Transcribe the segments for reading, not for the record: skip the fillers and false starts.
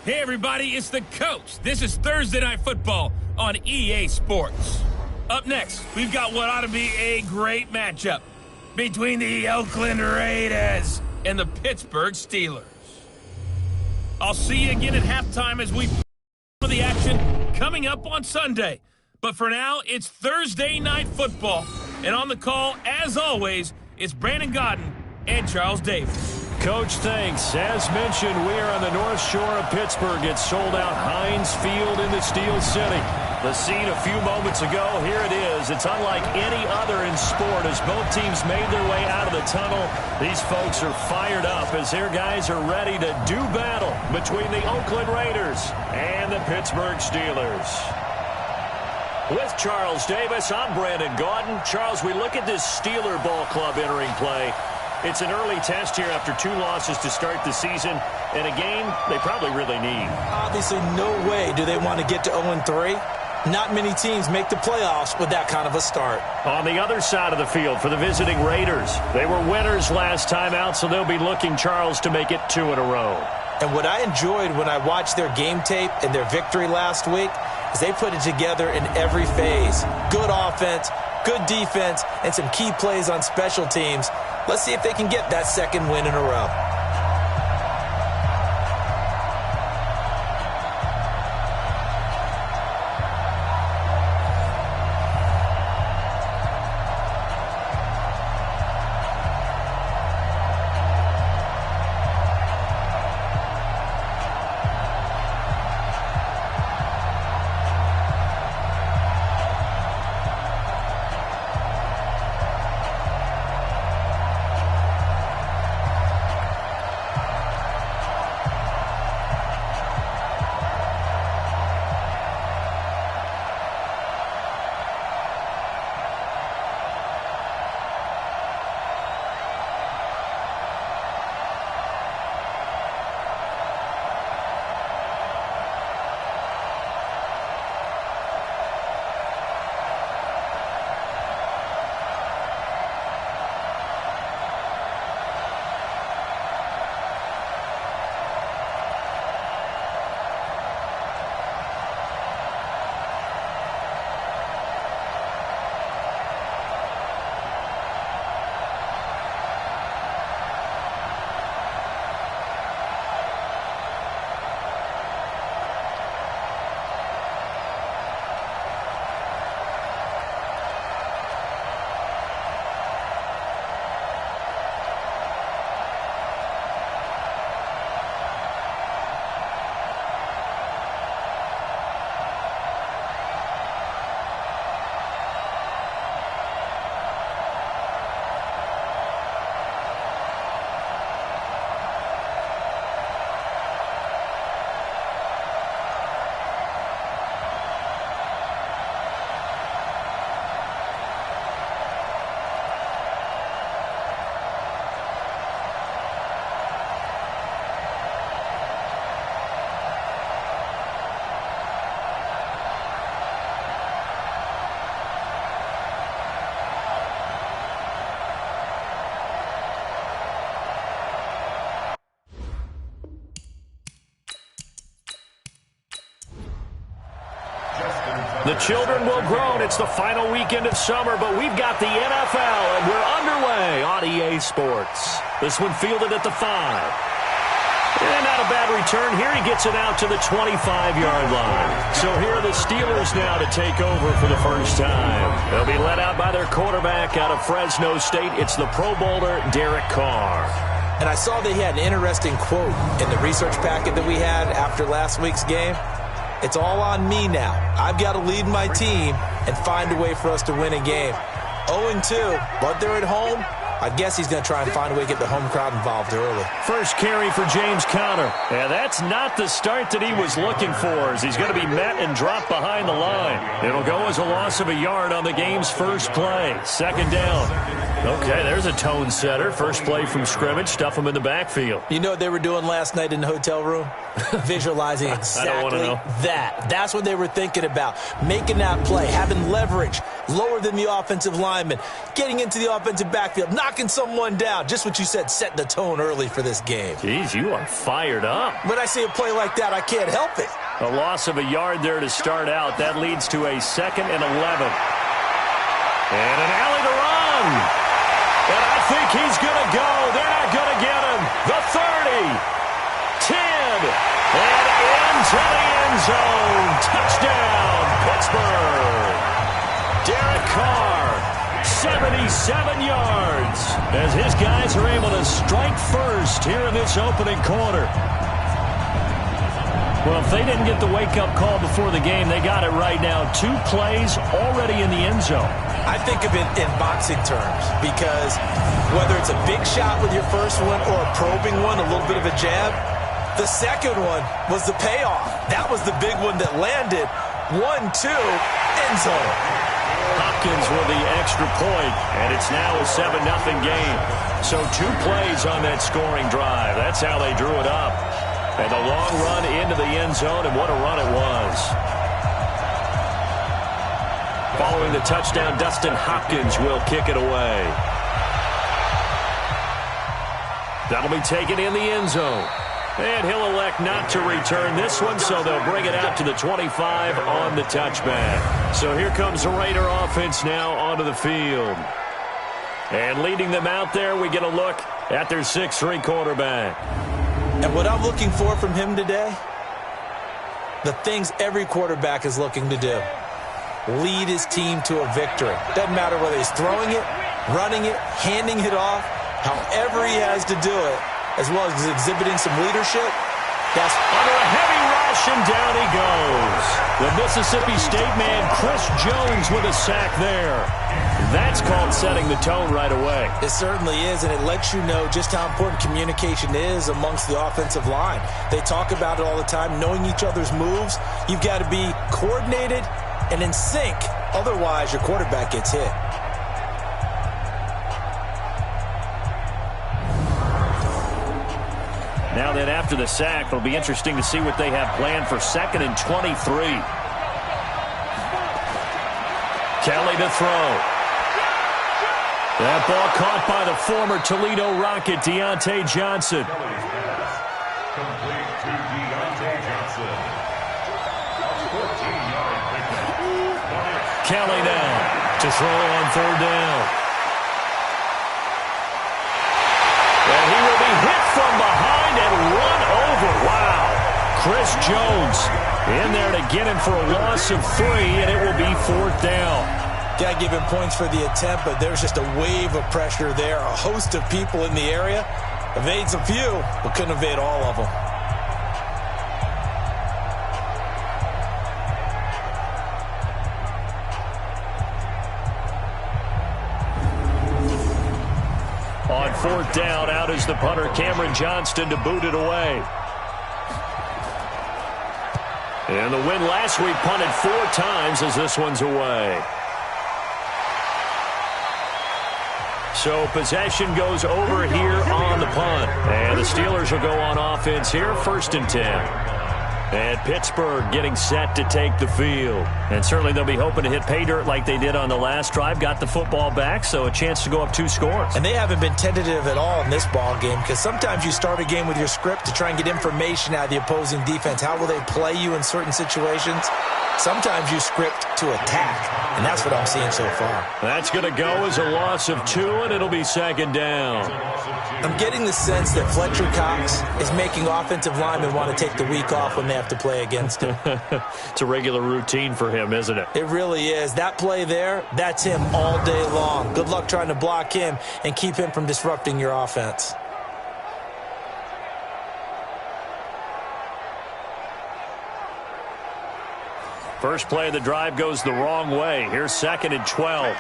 Hey everybody, it's the coach. This is Thursday Night Football on EA Sports. Up next, we've got what ought to be a great matchup between the Oakland Raiders and the Pittsburgh Steelers. I'll see you again at halftime as we for the action coming up on Sunday. But for now, it's Thursday Night Football. And on the call, as always, it's Brandon Godden and Charles Davis. Coach, thanks. As mentioned, we are on the North Shore of Pittsburgh. It's sold out Heinz Field in the Steel City. The scene a few moments ago, here it is. It's unlike any other in sport as both teams made their way out of the tunnel. These folks are fired up as their guys are ready to do battle between the Oakland Raiders and the Pittsburgh Steelers. With Charles Davis, I'm Brandon Gaudin. Charles, we look at this Steeler ball club entering play. It's an early test here after 2 losses to start the season, and a game they probably really need. Obviously, no way do they want to get to 0-3. Not many teams make the playoffs with that kind of a start. On the other side of the field for the visiting Raiders, they were winners last time out, so they'll be looking, Charles, to make it 2 in a row. And what I enjoyed when I watched their game tape and their victory last week is they put it together in every phase. Good offense, good defense, and some key plays on special teams. Let's see if they can get that second win in a row. The children will groan. It's the final weekend of summer, but we've got the NFL, and we're underway on EA Sports. This one fielded at the 5. And not a bad return. Here he gets it out to the 25-yard line. So here are the Steelers now to take over for the first time. They'll be led out by their quarterback out of Fresno State. It's the Pro Bowler, Derek Carr. And I saw they had an interesting quote in the research packet that we had after last week's game. It's all on me now. I've got to lead my team and find a way for us to win a game. 0-2, but they're at home. I guess he's going to try and find a way to get the home crowd involved early. First carry for James Conner. And that's not the start that he was looking for, as he's going to be met and dropped behind the line. It'll go as a loss of a yard on the game's first play. Second down. Okay, there's a tone setter. First play from scrimmage. Stuff him in the backfield. You know what they were doing last night in the hotel room? Visualizing exactly that. That's what they were thinking about. Making that play, having leverage, lower than the offensive lineman, getting into the offensive backfield, not knocking someone down. Just what you said, setting the tone early for this game. Jeez, you are fired up. When I see a play like that, I can't help it. A loss of a yard there to start out. That leads to a 2nd and 11. And an alley to run. And I think he's going to go. They're not going to get him. The 30. 10. And into the end zone. Touchdown, Pittsburgh. Derek Carr, 77 yards. As his guys are able to strike first here in this opening quarter. Well, if they didn't get the wake-up call before the game, they got it right now. 2 plays already in the end zone. I think of it in boxing terms because whether it's a big shot with your first one or a probing one, a little bit of a jab, the second one was the payoff. That was the big one that landed. 1-2, end zone. Hopkins with the extra point, and it's now a 7-0 game. So 2 plays on that scoring drive. That's how they drew it up. And a long run into the end zone, and what a run it was. Following the touchdown, Dustin Hopkins will kick it away. That'll be taken in the end zone. And he'll elect not to return this one, so they'll bring it out to the 25 on the touchback. So here comes the Raider offense now onto the field. And leading them out there, we get a look at their 6'3" quarterback. And what I'm looking for from him today, the things every quarterback is looking to do. Lead his team to a victory. Doesn't matter whether he's throwing it, running it, handing it off, however he has to do it, as well as exhibiting some leadership. That's under a heavy rush, and down he goes. The Mississippi State man, Chris Jones, with a sack there. That's called setting the tone right away. It certainly is, and it lets you know just how important communication is amongst the offensive line. They talk about it all the time, knowing each other's moves. You've got to be coordinated and in sync. Otherwise, your quarterback gets hit. Now then, after the sack, it'll be interesting to see what they have planned for 2nd and 23. Kelly to throw. That ball caught by the former Toledo Rocket, Deontay Johnson. Kelly now to throw on 3rd down. And he will be hit from behind and run over. Wow. Chris Jones in there to get him for a loss of 3, and it will be 4th down. Got to give him points for the attempt, but there's just a wave of pressure there. A host of people in the area. Evades a few, but couldn't evade all of them. On 4th down, out is the punter, Cameron Johnston, to boot it away. And the win last week punted 4 times as this one's away. So possession goes over here on the punt. And the Steelers will go on offense here, 1st and 10. And Pittsburgh getting set to take the field. And certainly they'll be hoping to hit pay dirt like they did on the last drive. Got the football back, so a chance to go up 2 scores. And they haven't been tentative at all in this ball game, because sometimes you start a game with your script to try and get information out of the opposing defense. How will they play you in certain situations? Sometimes you script to attack, and that's what I'm seeing so far. That's going to go as a loss of 2, and it'll be 2nd down. I'm getting the sense that Fletcher Cox is making offensive linemen want to take the week off when they have to play against him. It's a regular routine for him, isn't it? It really is. That play there, that's him all day long. Good luck trying to block him and keep him from disrupting your offense. First play of the drive goes the wrong way. Here's 2nd and 12.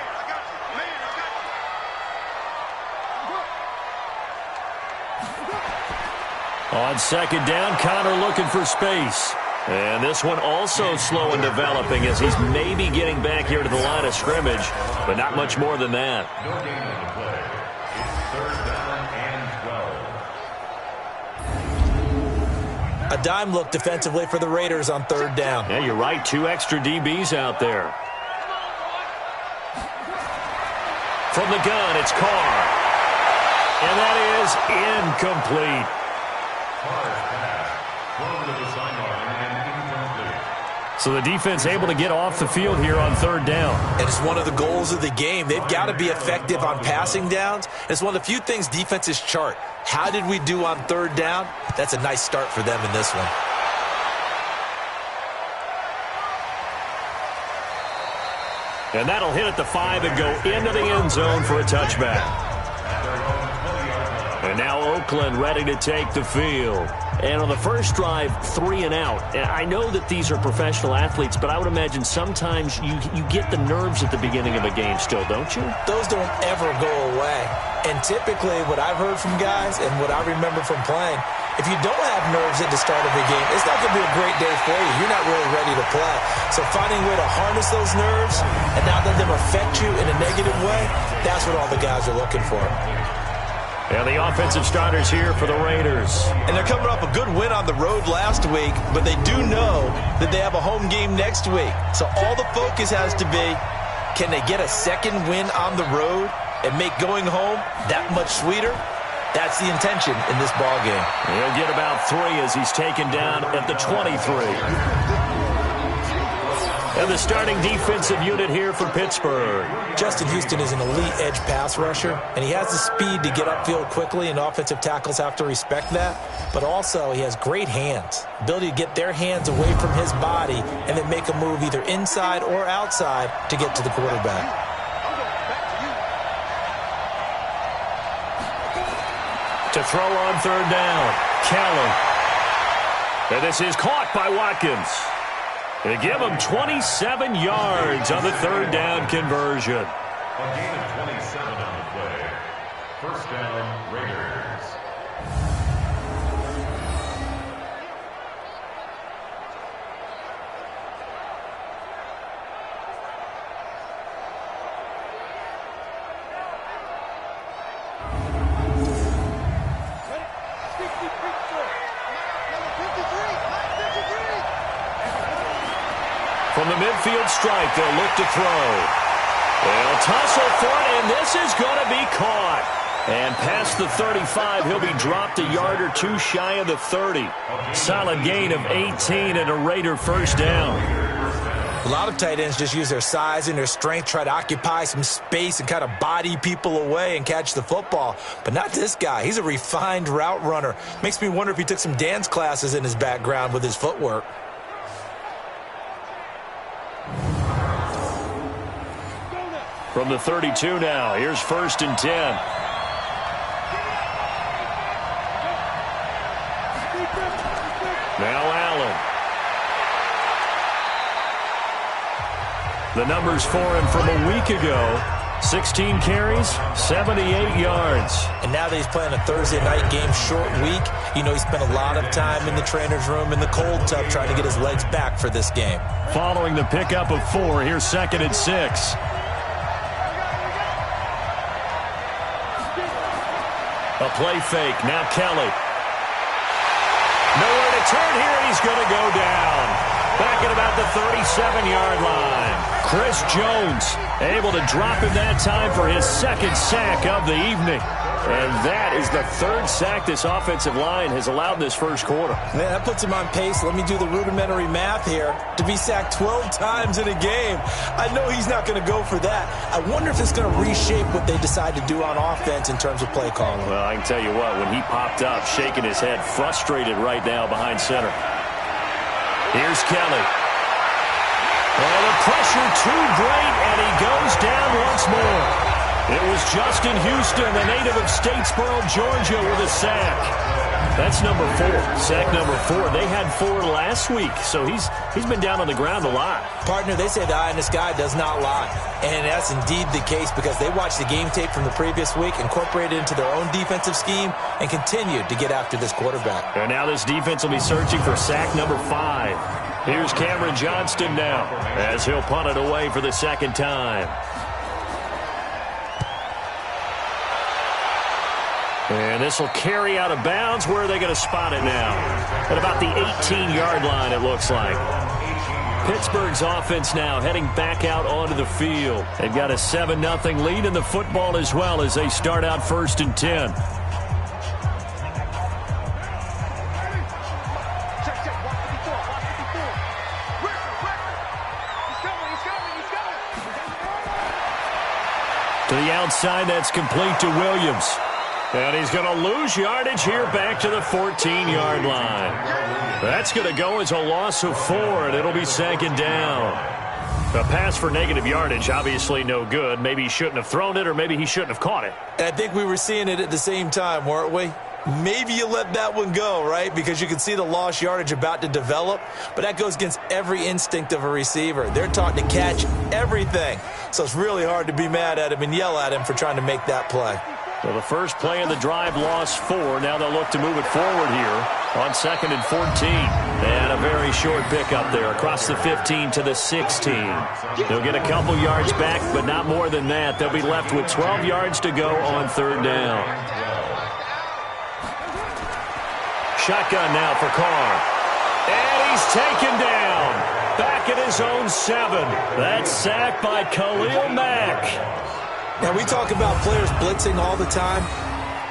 On 2nd down, Connor looking for space. And this one also slow in developing as he's maybe getting back here to the line of scrimmage, but not much more than that. A dime look defensively for the Raiders on 3rd down. Yeah, you're right. 2 extra DBs out there. From the gun, it's Carr. And that is incomplete. So the defense able to get off the field here on third down. And it's one of the goals of the game. They've got to be effective on passing downs. It's one of the few things defenses chart. How did we do on third down? That's a nice start for them in this one. And that'll hit at the 5 and go into the end zone for a touchback. And now Oakland ready to take the field. And on the first drive, 3 and out. And I know that these are professional athletes, but I would imagine sometimes you get the nerves at the beginning of a game still, don't you? Those don't ever go away. And typically what I've heard from guys and what I remember from playing, if you don't have nerves at the start of a game, it's not going to be a great day for you. You're not really ready to play. So finding a way to harness those nerves and not let them affect you in a negative way, that's what all the guys are looking for. And the offensive starters here for the Raiders. And they're coming off a good win on the road last week, but they do know that they have a home game next week. So all the focus has to be, can they get a second win on the road and make going home that much sweeter? That's the intention in this ball game. He'll get about 3 as he's taken down at the 23. And the starting defensive unit here for Pittsburgh. Justin Houston is an elite edge pass rusher, and he has the speed to get upfield quickly, and offensive tackles have to respect that. But also, he has great hands, ability to get their hands away from his body and then make a move either inside or outside to get to the quarterback. To throw on third down, Kelly. And this is caught by Watkins. They give him 27 yards on the third down conversion. A gain of 27 on the play. First down, Raiders. From the midfield stripe, they'll look to throw. They'll tussle for it, and this is going to be caught. And past the 35, he'll be dropped a yard or 2 shy of the 30. Solid gain of 18 and a Raider first down. A lot of tight ends just use their size and their strength, try to occupy some space and kind of body people away and catch the football. But not this guy. He's a refined route runner. Makes me wonder if he took some dance classes in his background with his footwork. From the 32 now, here's 1st and 10. Now Allen. The numbers for him from a week ago. 16 carries, 78 yards. And now that he's playing a Thursday night game, short week, you know he spent a lot of time in the trainer's room in the cold tub trying to get his legs back for this game. Following the pickup of 4, here's 2nd and 6. A play fake. Now Kelly. Nowhere to turn here, and he's going to go down. Back at about the 37-yard line. Chris Jones able to drop him that time for his 2nd sack of the evening. And that is the 3rd sack this offensive line has allowed in this first quarter. Man, that puts him on pace. Let me do the rudimentary math here. To be sacked 12 times in a game, I know he's not going to go for that. I wonder if it's going to reshape what they decide to do on offense in terms of play calling. Well, I can tell you what, when he popped up, shaking his head, frustrated right now behind center. Here's Kelly. Well, the pressure too great, and he goes down once more. It was Justin Houston, the native of Statesboro, Georgia, with a sack. That's number 4. Sack number 4. They had 4 last week, so he's been down on the ground a lot. Partner, they say the eye in the sky does not lie. And that's indeed the case because they watched the game tape from the previous week, incorporated it into their own defensive scheme, and continued to get after this quarterback. And now this defense will be searching for sack number 5. Here's Cameron Johnston now as he'll punt it away for the 2nd time. And this will carry out of bounds. Where are they going to spot it now? At about the 18-yard line, it looks like. Pittsburgh's offense now heading back out onto the field. They've got a 7-0 lead in the football as well as they start out 1st and 10. To the outside, that's complete to Williams. And he's going to lose yardage here back to the 14-yard line. That's going to go as a loss of 4, and it'll be 2nd down. A pass for negative yardage, obviously no good. Maybe he shouldn't have thrown it, or maybe he shouldn't have caught it. And I think we were seeing it at the same time, weren't we? Maybe you let that one go, right? Because you can see the lost yardage about to develop. But that goes against every instinct of a receiver. They're taught to catch everything. So it's really hard to be mad at him and yell at him for trying to make that play. Well, the first play of the drive lost 4. Now they'll look to move it forward here on 2nd and 14. And a very short pickup there across the 15 to the 16. They'll get a couple yards back, but not more than that. They'll be left with 12 yards to go on 3rd down. Shotgun now for Carr. And he's taken down. Back at his own 7. That's sacked by Khalil Mack. Now, we talk about players blitzing all the time.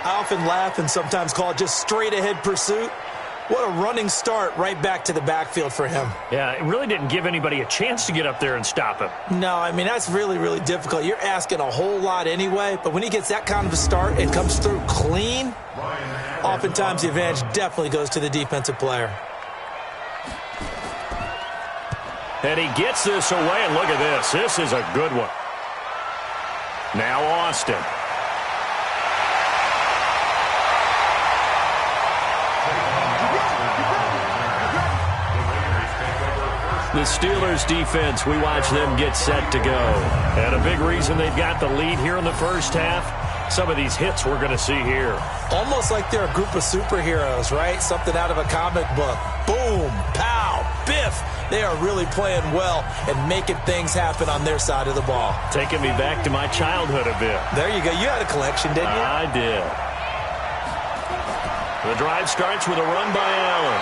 I often laugh and sometimes call it just straight-ahead pursuit. What a running start right back to the backfield for him. Yeah, it really didn't give anybody a chance to get up there and stop him. No, I mean, that's really, really difficult. You're asking a whole lot anyway, but when he gets that kind of a start and comes through clean, oftentimes the advantage definitely goes to the defensive player. And he gets this away, and look at this. This is a good one. Now Austin. The Steelers defense, we watch them get set to go. And a big reason they've got the lead here in the first half, some of these hits we're going to see here. Almost like they're a group of superheroes, right? Something out of a comic book. Boom, pow, biff. They are really playing well and making things happen on their side of the ball. Taking me back to my childhood a bit. There you go. You had a collection, didn't you? I did. The drive starts with a run by Allen.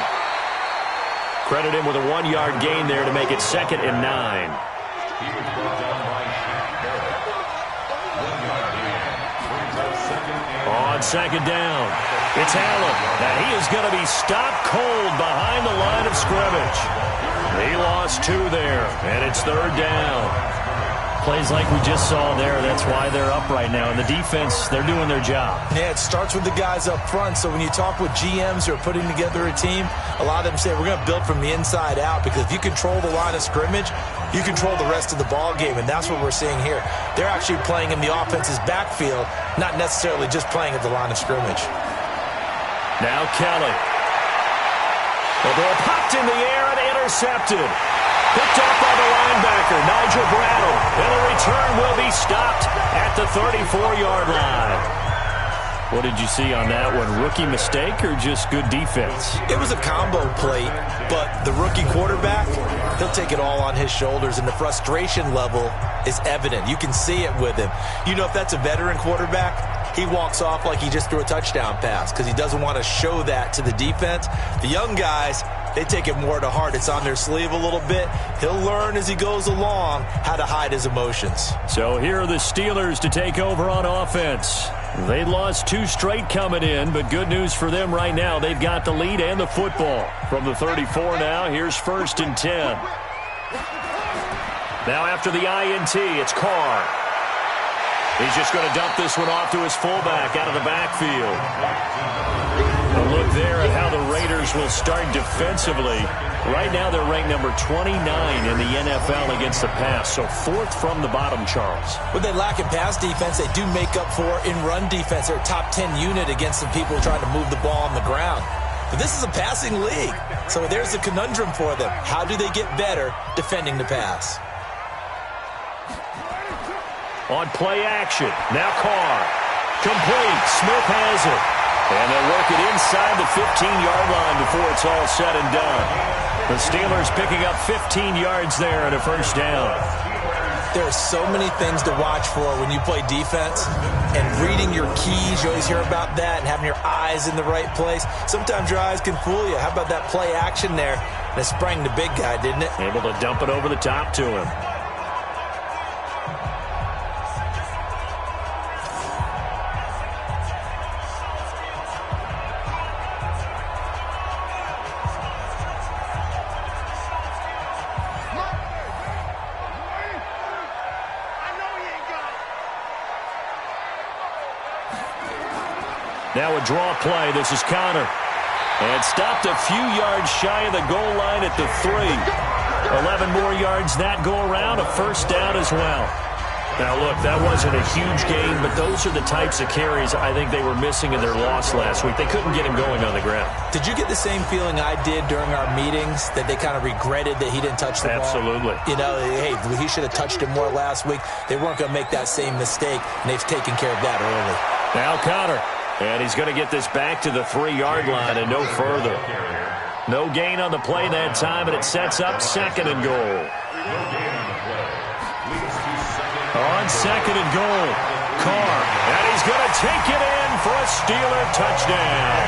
Credit him with a 1-yard gain there to make it 2nd and 9. He was brought down by On 2nd down, it's Allen. Now he is going to be stopped cold behind the line of scrimmage. He lost 2 there, and it's 3rd down. Plays like we just saw there, that's why they're up right now. And the defense, they're doing their job. Yeah, it starts with the guys up front. So when you talk with GMs who are putting together a team, a lot of them say, we're going to build from the inside out, because if you control the line of scrimmage, you control the rest of the ball game, and that's what we're seeing here. They're actually playing in the offense's backfield, not necessarily just playing at the line of scrimmage. Now Kelly. The ball popped in the air and intercepted. Picked up by the linebacker, Nigel Bradle. And the return will be stopped at the 34-yard line. What did you see on that one? Rookie mistake or just good defense? It was a combo plate, but the rookie quarterback, he'll take it all on his shoulders, and the frustration level is evident. You can see it with him. You know, if that's a veteran quarterback, he walks off like he just threw a touchdown pass because he doesn't want to show that to the defense. The young guys, they take it more to heart. It's on their sleeve a little bit. He'll learn as he goes along how to hide his emotions. So here are the Steelers to take over on offense. They lost 2 straight coming in, but good news for them right now. They've got the lead and the football. From the 34 now, here's 1st and 10. Now after the INT, it's Carr. He's just going to dump this one off to his fullback out of the backfield. A look there at how the Raiders will start defensively. Right now they're ranked number 29 in the NFL against the pass, so 4th from the bottom, Charles. When they lack in pass defense, they do make up for in run defense. They're a top 10 unit against some people trying to move the ball on the ground. But this is a passing league, so there's a conundrum for them. How do they get better defending the pass? On play action, now Carr. Complete, Smith has it. And they'll work it inside the 15-yard line before it's all said and done. The Steelers picking up 15 yards there and a 1st down. There are so many things to watch for when you play defense. And reading your keys, you always hear about that, and having your eyes in the right place. Sometimes your eyes can fool you. How about that play action there? and it sprang the big guy, didn't it? Able to dump it over the top to him. Now a draw play. This is Connor. And stopped a few yards shy of the goal line at the 3. 11 more yards that go around. A first down as well. Now, look, that wasn't a huge gain, but those are the types of carries I think they were missing in their loss last week. They couldn't get him going on the ground. Did you get the same feeling I did during our meetings, that they kind of regretted that he didn't touch the ball? Absolutely. You know, hey, he should have touched it more last week. They weren't going to make that same mistake, and they've taken care of that early. Now Connor. And he's going to get this back to the 3-yard line and no further. No gain on the play that time, and it sets up 2nd and goal. On 2nd and goal, Carr. And he's going to take it in for a Steeler touchdown.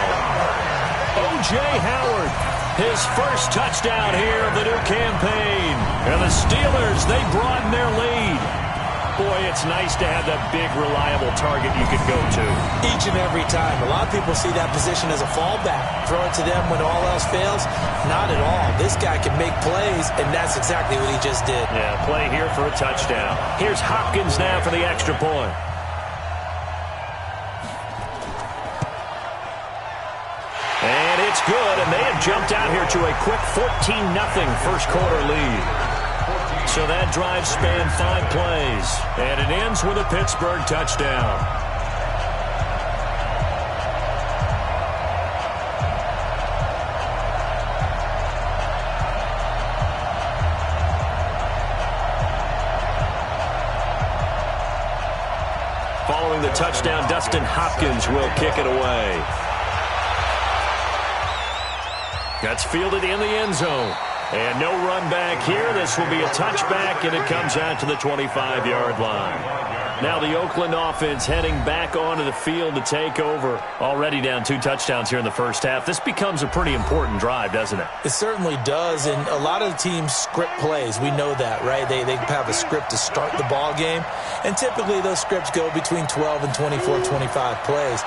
O.J. Howard, his first touchdown here of the new campaign. And the Steelers, they broaden their lead. Boy, it's nice to have that big, reliable target you can go to. Each and every time. A lot of people see that position as a fallback. Throw it to them when all else fails. Not at all. This guy can make plays, and that's exactly what he just did. Yeah, play here for a touchdown. Here's Hopkins now for the extra point. And it's good, and they have jumped out here to a quick 14-0 first quarter lead. So that drive spanned 5 plays, and it ends with a Pittsburgh touchdown. Following the touchdown, Dustin Hopkins will kick it away. That's fielded in the end zone. And no run back here. This will be a touchback, and it comes out to the 25-yard line. Now the Oakland offense heading back onto the field to take over. Already down 2 touchdowns here in the first half. This becomes a pretty important drive, doesn't it? It certainly does, and a lot of the teams script plays. We know that, right? They have a script to start the ball game, and typically those scripts go between 12 and 24, 25 plays.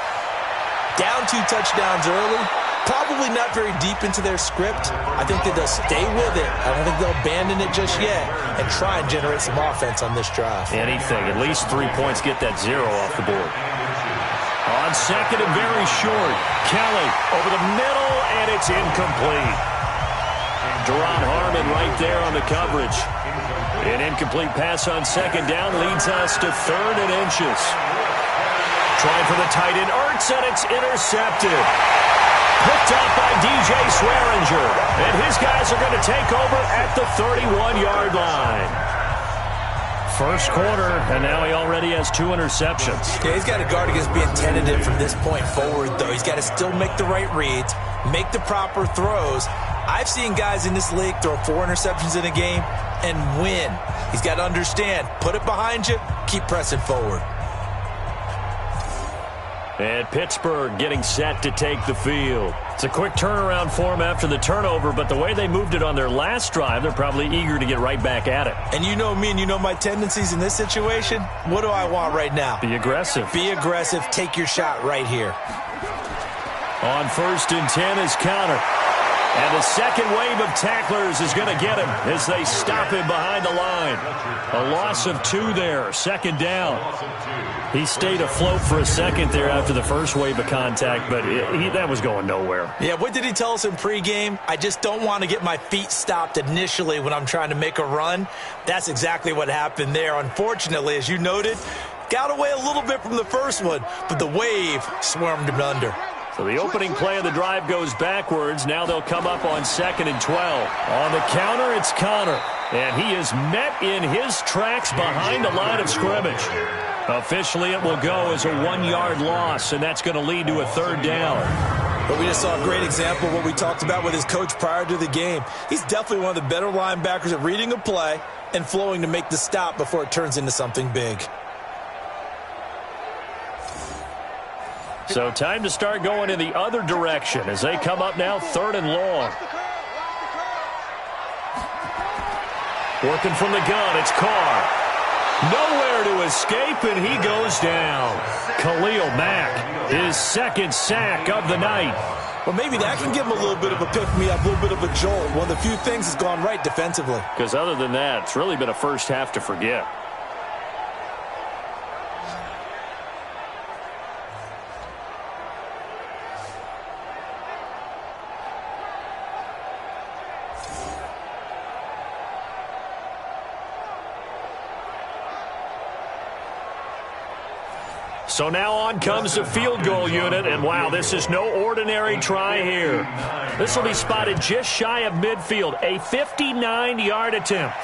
Down 2 touchdowns early. Probably not very deep into their script. I think that they'll stay with it. I don't think they'll abandon it just yet and try and generate some offense on this drive. Anything. At least 3 points. Get that 0 off the board. On 2nd and very short. Kelly over the middle, and it's incomplete. Deron Harmon right there on the coverage. An incomplete pass on 2nd down leads us to 3rd and inches. Trying for the tight end, Ertz, and it's intercepted. Picked up by DJ Swearinger. And his guys are going to take over at the 31-yard line. First quarter, and now he already has 2 interceptions. Yeah, he's got to guard against being tentative from this point forward, though. He's got to still make the right reads, make the proper throws. I've seen guys in this league throw 4 interceptions in a game and win. He's got to understand, put it behind you, keep pressing forward. And Pittsburgh getting set to take the field. It's a quick turnaround for them after the turnover, but the way they moved it on their last drive, they're probably eager to get right back at it. And you know me and you know my tendencies in this situation. What do I want right now? Be aggressive. Be aggressive. Take your shot right here. On 1st and 10 is Connor. And the second wave of tacklers is going to get him as they stop him behind the line. A loss of 2 there, 2nd down. He stayed afloat for a second there after the first wave of contact, but that was going nowhere. Yeah, what did he tell us in pregame? I just don't want to get my feet stopped initially when I'm trying to make a run. That's exactly what happened there. Unfortunately, as you noted, got away a little bit from the first one, but the wave swarmed him under. So the opening play of the drive goes backwards. Now they'll come up on 2nd and 12. On the counter, it's Connor. And he is met in his tracks behind the line of scrimmage. Officially, it will go as a 1-yard loss, and that's going to lead to a 3rd down. But we just saw a great example of what we talked about with his coach prior to the game. He's definitely one of the better linebackers at reading a play and flowing to make the stop before it turns into something big. So time to start going in the other direction as they come up now 3rd and long. Working from the gun, it's Carr. Nowhere to escape, and he goes down. Khalil Mack, his second sack of the night. Well, maybe that can give him a little bit of a pick-me-up, a little bit of a jolt. One of the few things that's gone right defensively. Because other than that, it's really been a first half to forget. So now on comes the field goal unit, and wow, this is no ordinary try here. This will be spotted just shy of midfield, a 59-yard attempt.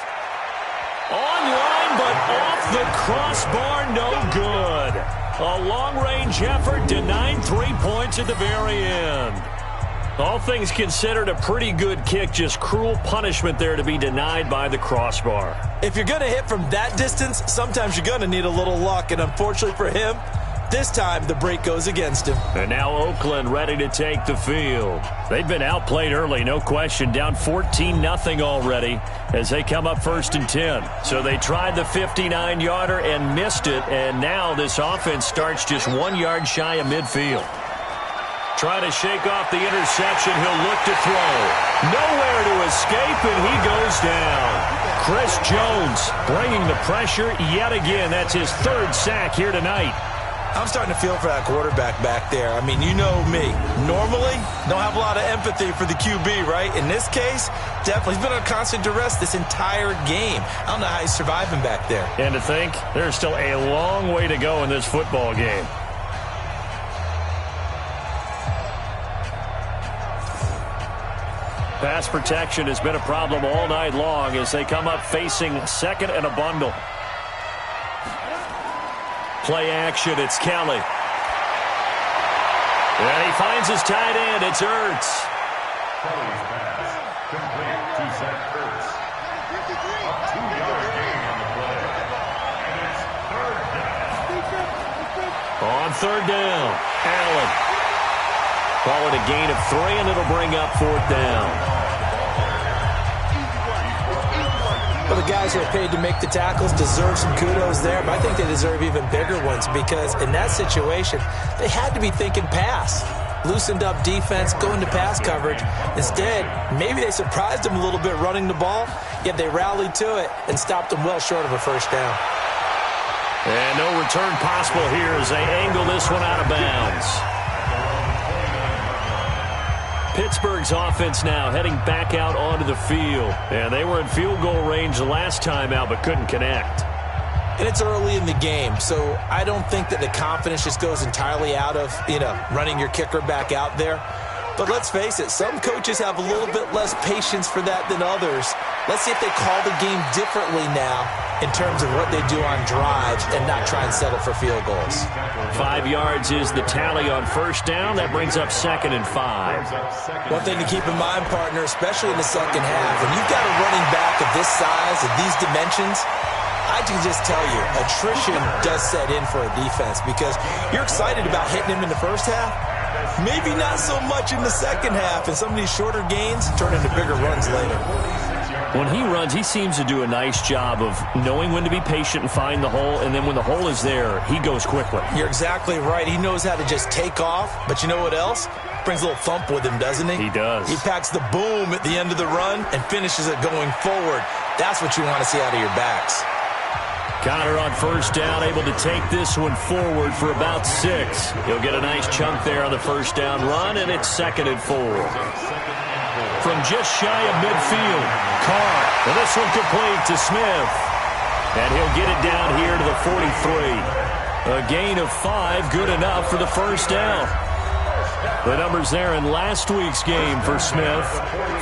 Online, but off the crossbar, no good. A long-range effort denied 3 points at the very end. All things considered, a pretty good kick, just cruel punishment there to be denied by the crossbar. If you're going to hit from that distance, sometimes you're going to need a little luck, and unfortunately for him, this time the break goes against him. And now Oakland ready to take the field. They've been outplayed early, no question, down 14-0 already as they come up 1st and 10. So they tried the 59-yarder and missed it, and now this offense starts just 1 yard shy of midfield. Trying to shake off the interception. He'll look to throw. Nowhere to escape, and he goes down. Chris Jones bringing the pressure yet again. That's his 3rd sack here tonight. I'm starting to feel for that quarterback back there. I mean, you know me. Normally, don't have a lot of empathy for the QB, right? In this case, definitely. He's been on constant duress this entire game. I don't know how he's surviving back there. And to think, there's still a long way to go in this football game. Pass protection has been a problem all night long as they come up facing 2nd and a bundle. Play action, it's Kelly. And he finds his tight end, it's Ertz. Kelly's pass, complete to Zach Ertz. A 2-yard gain on the play. And it's 3rd down. On 3rd down, Allen. Call it a gain of 3, and it'll bring up 4th down. Well, the guys who are paid to make the tackles deserve some kudos there, but I think they deserve even bigger ones because in that situation, they had to be thinking pass. Loosened up defense, going to pass coverage. Instead, maybe they surprised them a little bit running the ball, yet they rallied to it and stopped them well short of a 1st down. And no return possible here as they angle this one out of bounds. Pittsburgh's offense now heading back out onto the field. And they were in field goal range the last time out but couldn't connect. And it's early in the game, so I don't think that the confidence just goes entirely out of, running your kicker back out there. But let's face it, some coaches have a little bit less patience for that than others. Let's see if they call the game differently now in terms of what they do on drives and not try and settle for field goals. 5 yards is the tally on 1st down. That brings up 2nd and 5. One thing to keep in mind, partner, especially in the second half, when you've got a running back of this size, of these dimensions, I can just tell you, attrition does set in for a defense because you're excited about hitting him in the first half. Maybe not so much in the second half, and some of these shorter gains turn into bigger runs later. When he runs, he seems to do a nice job of knowing when to be patient and find the hole, and then when the hole is there, he goes quickly. You're exactly right. He knows how to just take off, but you know what else? Brings a little thump with him, doesn't he? He does. He packs the boom at the end of the run and finishes it going forward. That's what you want to see out of your backs. Connor on 1st down, able to take this one forward for about 6. He'll get a nice chunk there on the 1st down run, and it's 2nd and 4. From just shy of midfield, Carr, and this one complete to Smith. And he'll get it down here to the 43. A gain of 5, good enough for the 1st down. The numbers there in last week's game for Smith.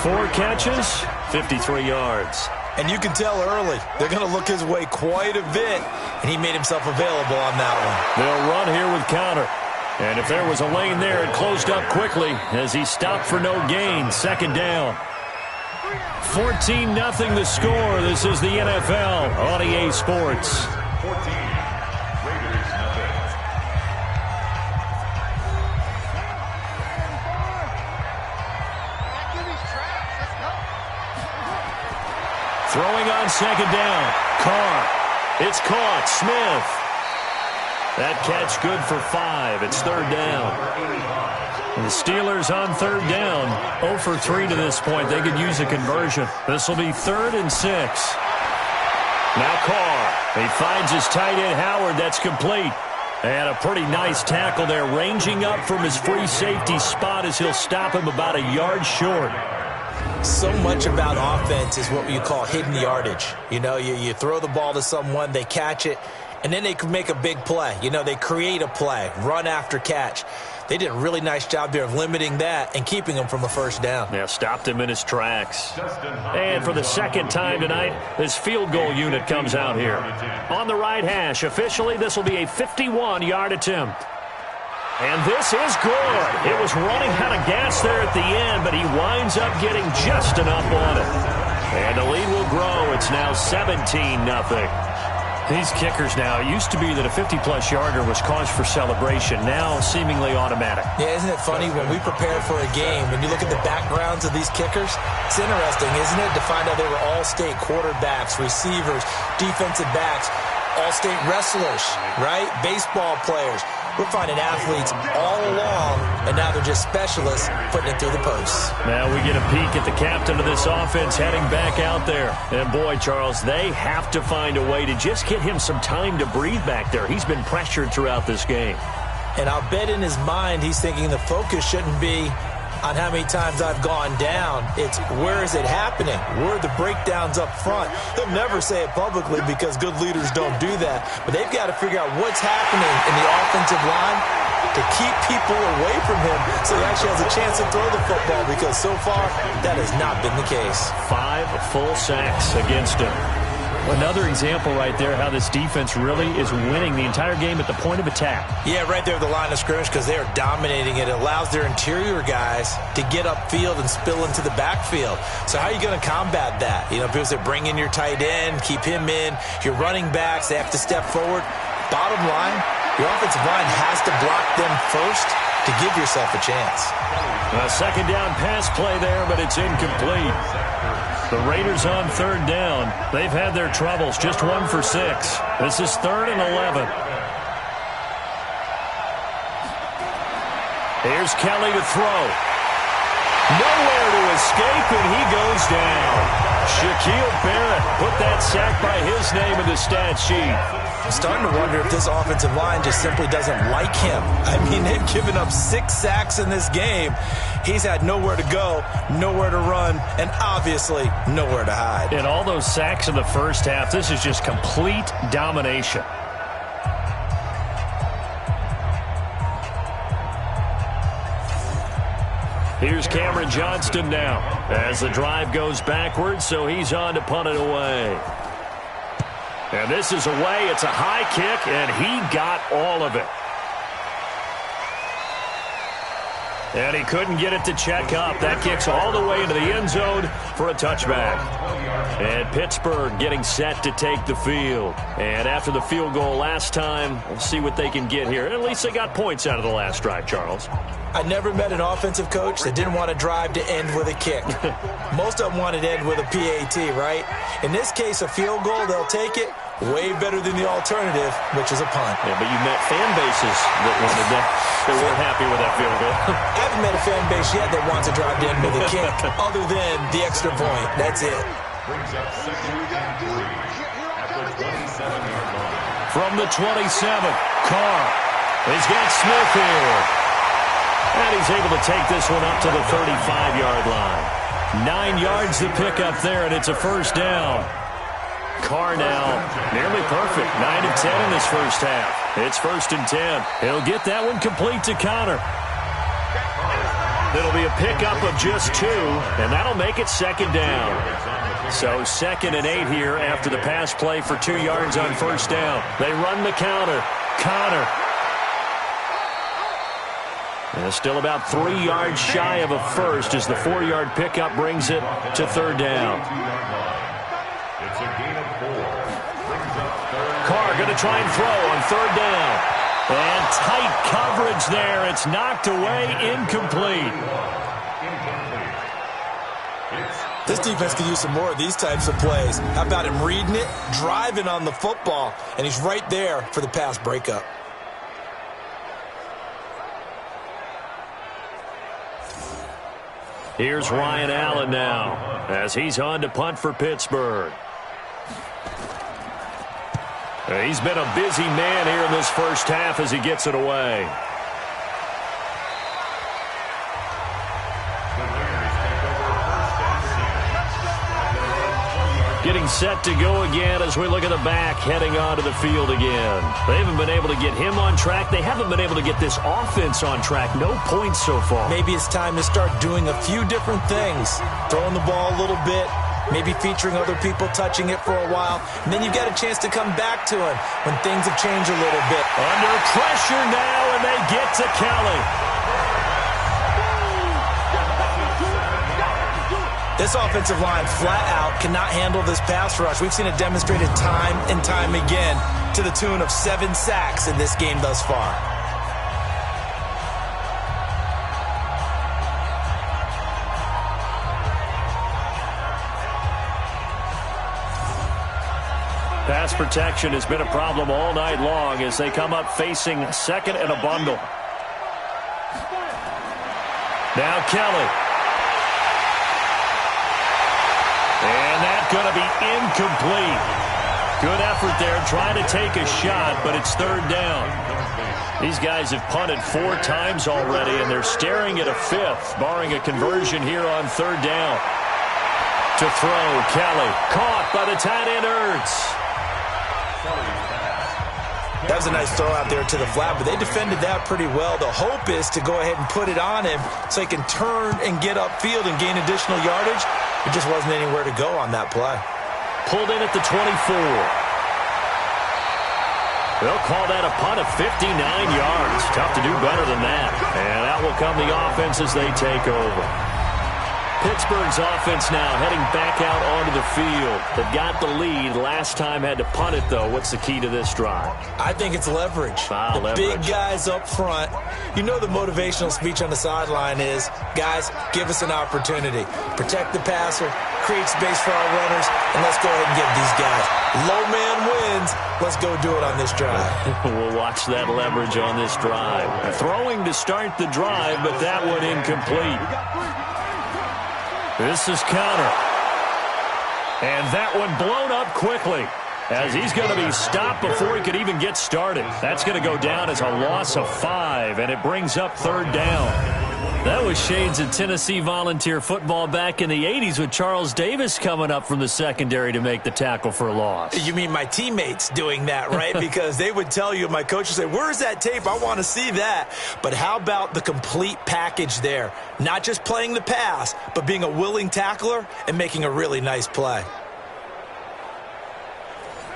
4 catches, 53 yards. And you can tell early, they're going to look his way quite a bit, and he made himself available on that one. They'll run here with Connor. And if there was a lane there, it closed up quickly as he stopped for no gain. 2nd down. 14-0 the score. This is the NFL on EA Sports. 14. Raiders nothing. Throwing on on second down. Carr. It's caught. Smith. That catch good for 5. It's third down. The Steelers on third down. 0 for 3 to this point. They could use a conversion. This will be 3rd and 6. Now Carr. He finds his tight end, Howard. That's complete. And a pretty nice tackle there, ranging up from his free safety spot as he'll stop him about a yard short. So much about offense is what you call hidden yardage. You know, you throw the ball to someone, they catch it, and then they can make a big play. You know, they create a play, run after catch. They did a really nice job there of limiting that and keeping him from a first down. Yeah, stopped him in his tracks. And for the second time tonight, this field goal unit comes out here. On the right hash, officially, this will be a 51-yard attempt. And this is good. It was running out of gas there at the end, but he winds up getting just enough on it. And the lead will grow. It's now 17-0. These kickers now, it used to be that a 50-plus yarder was cause for celebration, now seemingly automatic. Yeah, isn't it funny when we prepare for a game, when you look at the backgrounds of these kickers, it's interesting, isn't it, to find out they were all-state quarterbacks, receivers, defensive backs, all-state wrestlers, right? Baseball players. We're finding athletes all along, and now they're just specialists putting it through the posts. Now we get a peek at the captain of this offense heading back out there. And boy, Charles, they have to find a way to just get him some time to breathe back there. He's been pressured throughout this game. And I'll bet in his mind he's thinking the focus shouldn't be on how many times I've gone down. It's where is it happening? Where are the breakdowns up front? He'll never say it publicly because good leaders don't do that. But they've got to figure out what's happening in the offensive line to keep people away from him so he actually has a chance to throw the football, because so far that has not been the case. 5 full sacks against him. Another example right there how this defense really is winning the entire game at the point of attack. Yeah, right there at the line of scrimmage, because they are dominating it. It allows their interior guys to get upfield and spill into the backfield. So how are you going to combat that? You know, because they bring in your tight end, keep him in. Your running backs, they have to step forward. Bottom line, your offensive line has to block them first to give yourself a chance. A second down pass play there, but it's incomplete. The Raiders on third down. They've had their troubles, just 1 for 6. This is 3rd and 11. Here's Kelly to throw. Nowhere to escape, and he goes down. Shaquille Barrett put that sack by his name in the stat sheet. I'm starting to wonder if this offensive line just simply doesn't like him. I mean, they've given up 6 sacks in this game. He's had nowhere to go, nowhere to run, and obviously nowhere to hide. And all those sacks in the first half, this is just complete domination. Here's Cameron Johnston now as the drive goes backwards, so he's on to punt it away. And this is away. It's a high kick, and he got all of it. And he couldn't get it to check up. That kicks all the way into the end zone for a touchback. And Pittsburgh getting set to take the field. And after the field goal last time, we'll see what they can get here. At least they got points out of the last drive, Charles. I never met an offensive coach that didn't want to drive to end with a kick. Most of them wanted to end with a PAT, right? In this case, a field goal, they'll take it. Way better than the alternative, which is a punt. Yeah, but you met fan bases that wanted that. They weren't happy with that field goal. I haven't met a fan base yet that wants to drive to end with a kick, other than the extra point. That's it. Brings up 2nd and 3 at the 27-yard line. From the 27, Carr. He's got Smith here. And he's able to take this one up to the 35-yard line. 9 yards to pick up there, and it's a first down. Carr now nearly perfect. 9 of 10 in this first half. It's 1st and 10. He'll get that one complete to Connor. It'll be a pickup of just 2, and that'll make it 2nd down. So 2nd and 8 here after the pass play for 2 yards on first down. They run the counter. Connor. And still about 3 yards shy of a first as the 4-yard pickup brings it to 3rd down. It's a gain of 4. Brings up 3rd. Carr going to try and throw on 3rd down. And tight coverage there. It's knocked away, incomplete. Incomplete. It's This defense could use some more of these types of plays. How about him reading it, driving on the football, and he's right there for the pass breakup. Here's Ryan Allen now as he's on to punt for Pittsburgh. He's been a busy man here in this first half as he gets it away. Getting set to go again as we look at the back heading onto the field again. They haven't been able to get him on track. They haven't been able to get this offense on track. No points so far. Maybe it's time to start doing a few different things. Throwing the ball a little bit, maybe featuring other people touching it for a while, and then you got a chance to come back to him when things have changed a little bit. Under pressure now, and they get to Kelly. This offensive line flat out cannot handle this pass rush. We've seen it demonstrated time and time again to the tune of 7 sacks in this game thus far. Pass protection has been a problem all night long as they come up facing second and a bundle. Now Kelly. And that's going to be incomplete. Good effort there trying to take a shot, but it's third down. These guys have punted 4 times already, and they're staring at a 5th, barring a conversion here on third down. To throw, Kelly. Caught by the tight end, Ertz. That was a nice throw out there to the flat, but they defended that pretty well. The hope is to go ahead and put it on him so he can turn and get upfield and gain additional yardage. It just wasn't anywhere to go on that play. Pulled in at the 24. They'll call that a punt of 59 yards. Tough to do better than that. And out will come the offense as they take over. Pittsburgh's offense now heading back out onto the field. They've got the lead. Last time had to punt it, though. What's the key to this drive? I think it's leverage. Big guys up front. You know the motivational speech on the sideline is, guys, give us an opportunity. Protect the passer, create space for our runners, and let's go ahead and give these guys. Low man wins. Let's go do it on this drive. We'll watch that leverage on this drive. Throwing to start the drive, but that one incomplete. This is Connor. And that one blown up quickly as he's going to be stopped before he could even get started. That's going to go down as a loss of 5, and it brings up third down. That was shades of Tennessee Volunteer football back in the 80s with Charles Davis coming up from the secondary to make the tackle for a loss. You mean my teammates doing that, right? Because they would tell you, my coach would say, where's that tape? I want to see that. But how about the complete package there? Not just playing the pass, but being a willing tackler and making a really nice play.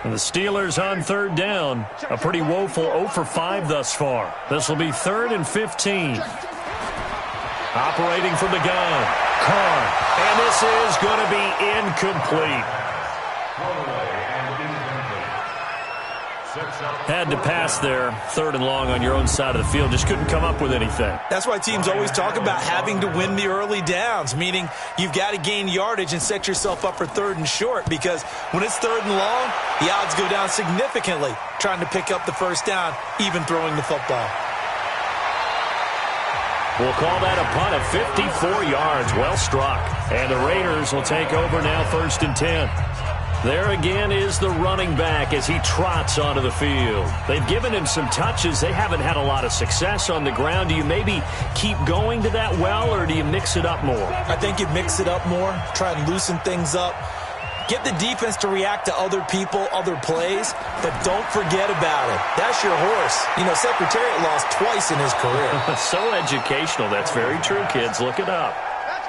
And the Steelers on third down. A pretty woeful 0 for 5 thus far. This will be 3rd and 15. Operating from the gun, Carr. And this is going to be incomplete. Had to pass there, 3rd and long on your own side of the field. Just couldn't come up with anything. That's why teams always talk about having to win the early downs, meaning you've got to gain yardage and set yourself up for 3rd and short, because when it's 3rd and long, the odds go down significantly trying to pick up the first down, even throwing the football. We'll call that a punt of 54 yards. Well struck. And the Raiders will take over now 1st and 10. There again is the running back as he trots onto the field. They've given him some touches. They haven't had a lot of success on the ground. Do you maybe keep going to that well, or do you mix it up more? I think you mix it up more, try and loosen things up. Get the defense to react to other people, other plays, but don't forget about it. That's your horse. You know, Secretariat lost twice in his career. So educational. That's very true, kids. Look it up.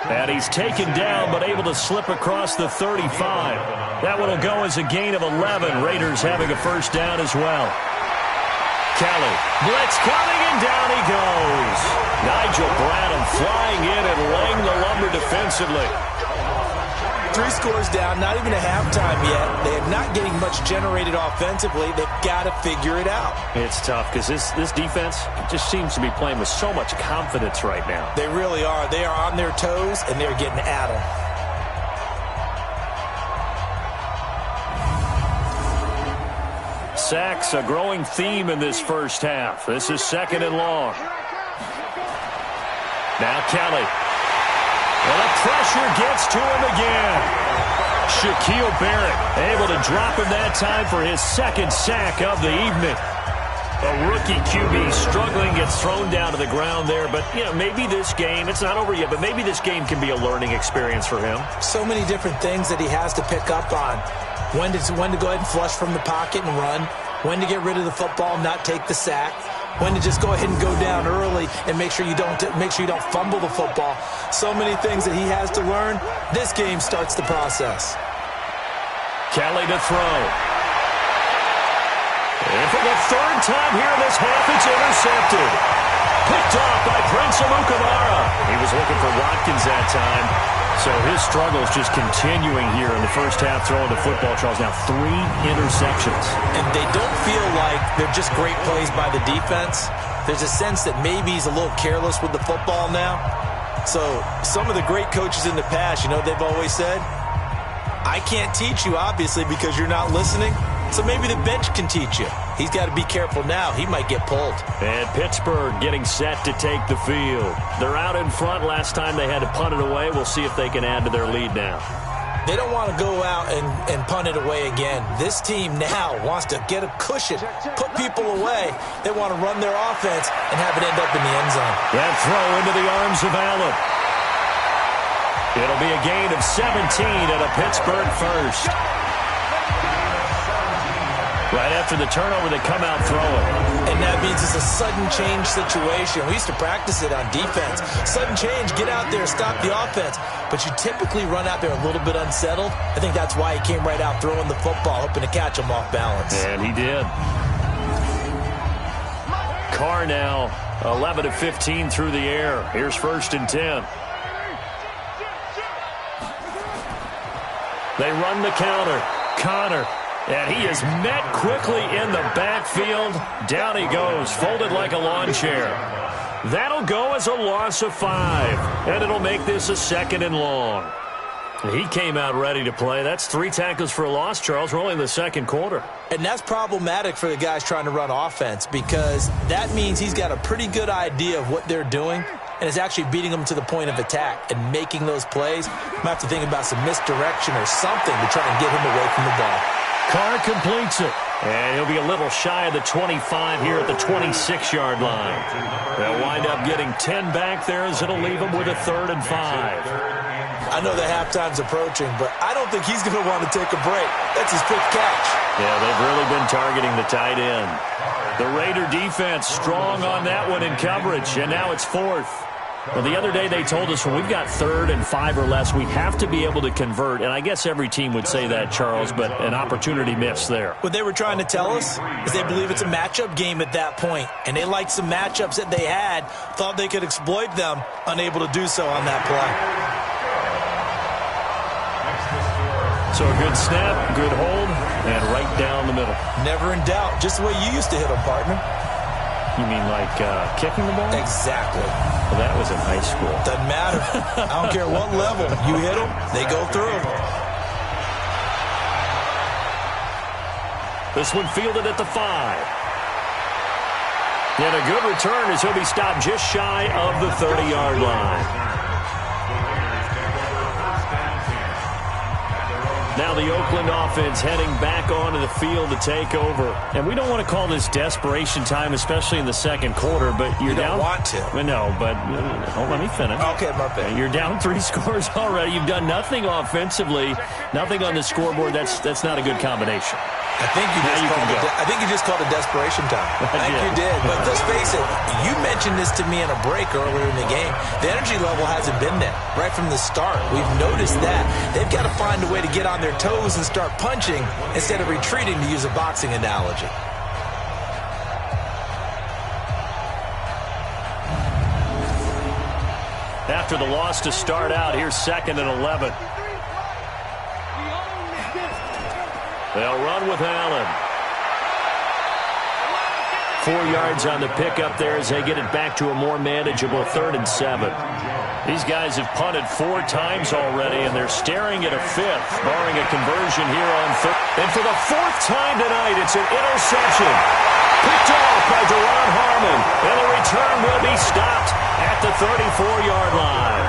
And he's taken down, but able to slip across the 35. That one will go as a gain of 11. Raiders having a first down as well. Kelly. Blitz coming, and down he goes. Nigel Bradham flying in and laying the lumber defensively. 3 scores down, not even a halftime yet. They are not getting much generated offensively. They've got to figure it out. It's tough because this defense just seems to be playing with so much confidence right now. They really are. They are on their toes, and they're getting at them. Sacks, a growing theme in this first half. This is 2nd and long. Now Kelly. And the pressure gets to him again. Shaquille Barrett able to drop him that time for his 2nd sack of the evening. A rookie QB struggling, gets thrown down to the ground there. But, you know, maybe this game, it's not over yet, but maybe this game can be a learning experience for him. So many different things that he has to pick up on. When to go ahead and flush from the pocket and run. When to get rid of the football and not take the sack. When to just go ahead and go down early and make sure you don't fumble the football. So many things that he has to learn. This game starts the process. Kelly to throw. And for the 3rd time here in this half, it's intercepted. Picked off by Prince Amukamara. He was looking for Watkins that time. So his struggles just continuing here in the first half throwing the football, Charles. Now 3 interceptions. And they don't feel like they're just great plays by the defense. There's a sense that maybe he's a little careless with the football now. So some of the great coaches in the past, you know, they've always said, I can't teach you, obviously, because you're not listening. So maybe the bench can teach you. He's got to be careful now. He might get pulled. And Pittsburgh getting set to take the field. They're out in front. Last time they had to punt it away. We'll see if they can add to their lead now. They don't want to go out and punt it away again. This team now wants to get a cushion, put people away. They want to run their offense and have it end up in the end zone. That throw into the arms of Allen. It'll be a gain of 17 and a Pittsburgh first. Right after the turnover, they come out throwing. And that means it's a sudden change situation. We used to practice it on defense. Sudden change, get out there, stop the offense. But you typically run out there a little bit unsettled. I think that's why he came right out throwing the football, hoping to catch him off balance. And he did. Carr now 11 of 15 through the air. Here's 1st and 10. They run the counter. Connor. And he is met quickly in the backfield. Down he goes, folded like a lawn chair. That'll go as a loss of 5. And it'll make this a 2nd and long. He came out ready to play. That's 3 tackles for a loss, Charles. We're only in the 2nd quarter. And that's problematic for the guys trying to run offense because that means he's got a pretty good idea of what they're doing and is actually beating them to the point of attack and making those plays. Might have to think about some misdirection or something to try and get him away from the ball. Carr completes it. And he'll be a little shy of the 25 here at the 26-yard line. They'll wind up getting 10 back there as it'll leave them with a 3rd and 5. I know the halftime's approaching, but I don't think he's going to want to take a break. That's his quick catch. Yeah, they've really been targeting the tight end. The Raider defense strong on that one in coverage, and now it's 4th. Well, the other day they told us when we've got 3rd and 5 or less, we have to be able to convert. And I guess every team would say that, Charles, but an opportunity missed there. What they were trying to tell us is they believe it's a matchup game at that point. And they liked some matchups that they had, thought they could exploit them, unable to do so on that play. So a good snap, good hold, and right down the middle. Never in doubt. Just the way you used to hit them, partner. You mean like kicking the ball? Exactly. Well, that was in high school. Doesn't matter. I don't care what level. You hit them, they go through. This one fielded at the 5. And a good return as he'll be stopped just shy of the 30-yard line. Now the Oakland offense heading back onto the field to take over. And we don't want to call this desperation time, especially in the 2nd quarter, but you're down. You don't want to. No, but let me finish. Okay, my bad. You're down 3 scores already. You've done nothing offensively, nothing on the scoreboard. That's not a good combination. I think you just called it desperation time. I think you did. But let's face it, you mentioned this to me in a break earlier in the game. The energy level hasn't been there right from the start. We've noticed that. They've got to find a way to get on their toes and start punching instead of retreating, to use a boxing analogy. After the loss to start out, here's 2nd and 11. They'll run with Allen. 4 yards on the pickup there as they get it back to a more manageable 3rd and 7. These guys have punted 4 times already, and they're staring at a 5th, barring a conversion here on 3rd. And for the 4th time tonight, it's an interception. Picked off by Deron Harmon, and the return will be stopped at the 34-yard line.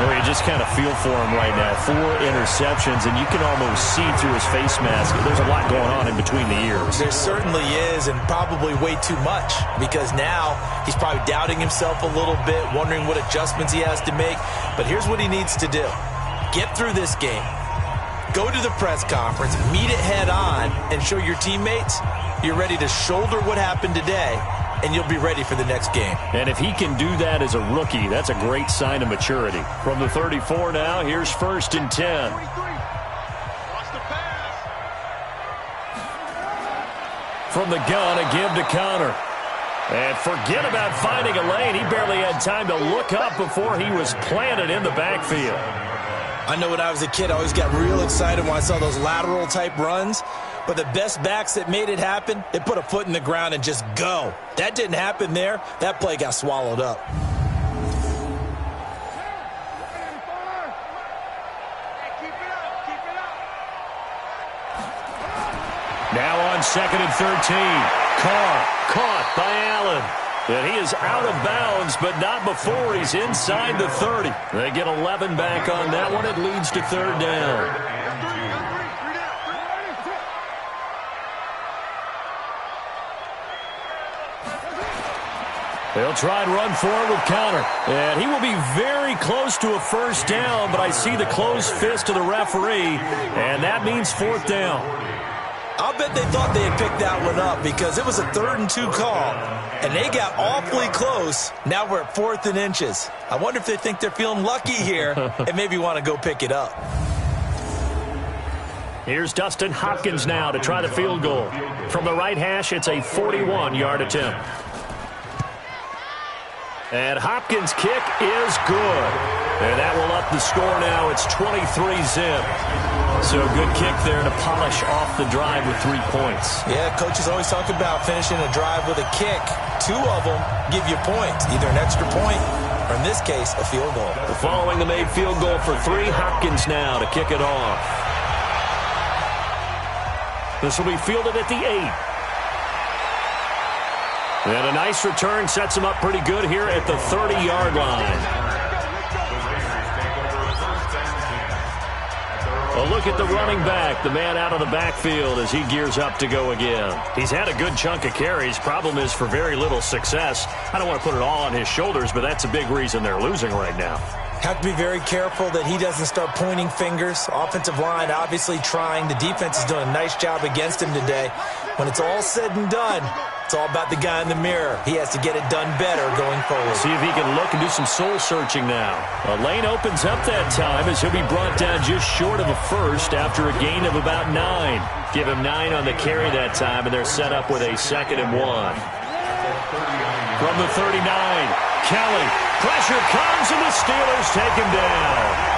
Well, you just kind of feel for him right now. 4 interceptions, and you can almost see through his face mask. There's a lot going on in between the ears. There certainly is, and probably way too much, because now he's probably doubting himself a little bit, wondering what adjustments he has to make. But here's what he needs to do. Get through this game. Go to the press conference, meet it head on, and show your teammates you're ready to shoulder what happened today, and you'll be ready for the next game. And if he can do that as a rookie, that's a great sign of maturity. From the 34 now, here's 1st and 10. From the gun, a give to Connor. And forget about finding a lane. He barely had time to look up before he was planted in the backfield. I know when I was a kid, I always got real excited when I saw those lateral-type runs. But the best backs that made it happen, they put a foot in the ground and just go. That didn't happen there. That play got swallowed up. Now on 2nd and 13. Carr caught by Allen. And he is out of bounds, but not before he's inside the 30. They get 11 back on that one. It leads to 3rd down. They'll try and run forward with Connor. And he will be very close to a 1st down, but I see the closed fist of the referee, and that means 4th down. I'll bet they thought they had picked that one up because it was a 3rd and 2 call, and they got awfully close. Now we're at 4th and inches. I wonder if they think they're feeling lucky here and maybe want to go pick it up. Here's Dustin Hopkins now to try the field goal. From the right hash, it's a 41-yard attempt. And Hopkins' kick is good. And that will up the score now. It's 23-zip. So good kick there to polish off the drive with 3 points. Yeah, coaches always talk about finishing a drive with a kick. 2 of them give you points, either an extra point or, in this case, a field goal. Following the made field goal for 3, Hopkins now to kick it off. This will be fielded at the 8. And a nice return sets him up pretty good here at the 30-yard line. A look at the running back, the man out of the backfield as he gears up to go again. He's had a good chunk of carries. Problem is for very little success. I don't want to put it all on his shoulders, but that's a big reason they're losing right now. Have to be very careful that he doesn't start pointing fingers. Offensive line obviously trying. The defense is doing a nice job against him today. When it's all said and done, it's all about the guy in the mirror. He has to get it done better going forward. See if he can look and do some soul-searching now. A lane opens up that time as he'll be brought down just short of a 1st after a gain of about 9. Give him 9 on the carry that time, and they're set up with a 2nd and 1. From the 39, Kelly. Pressure comes, and the Steelers take him down.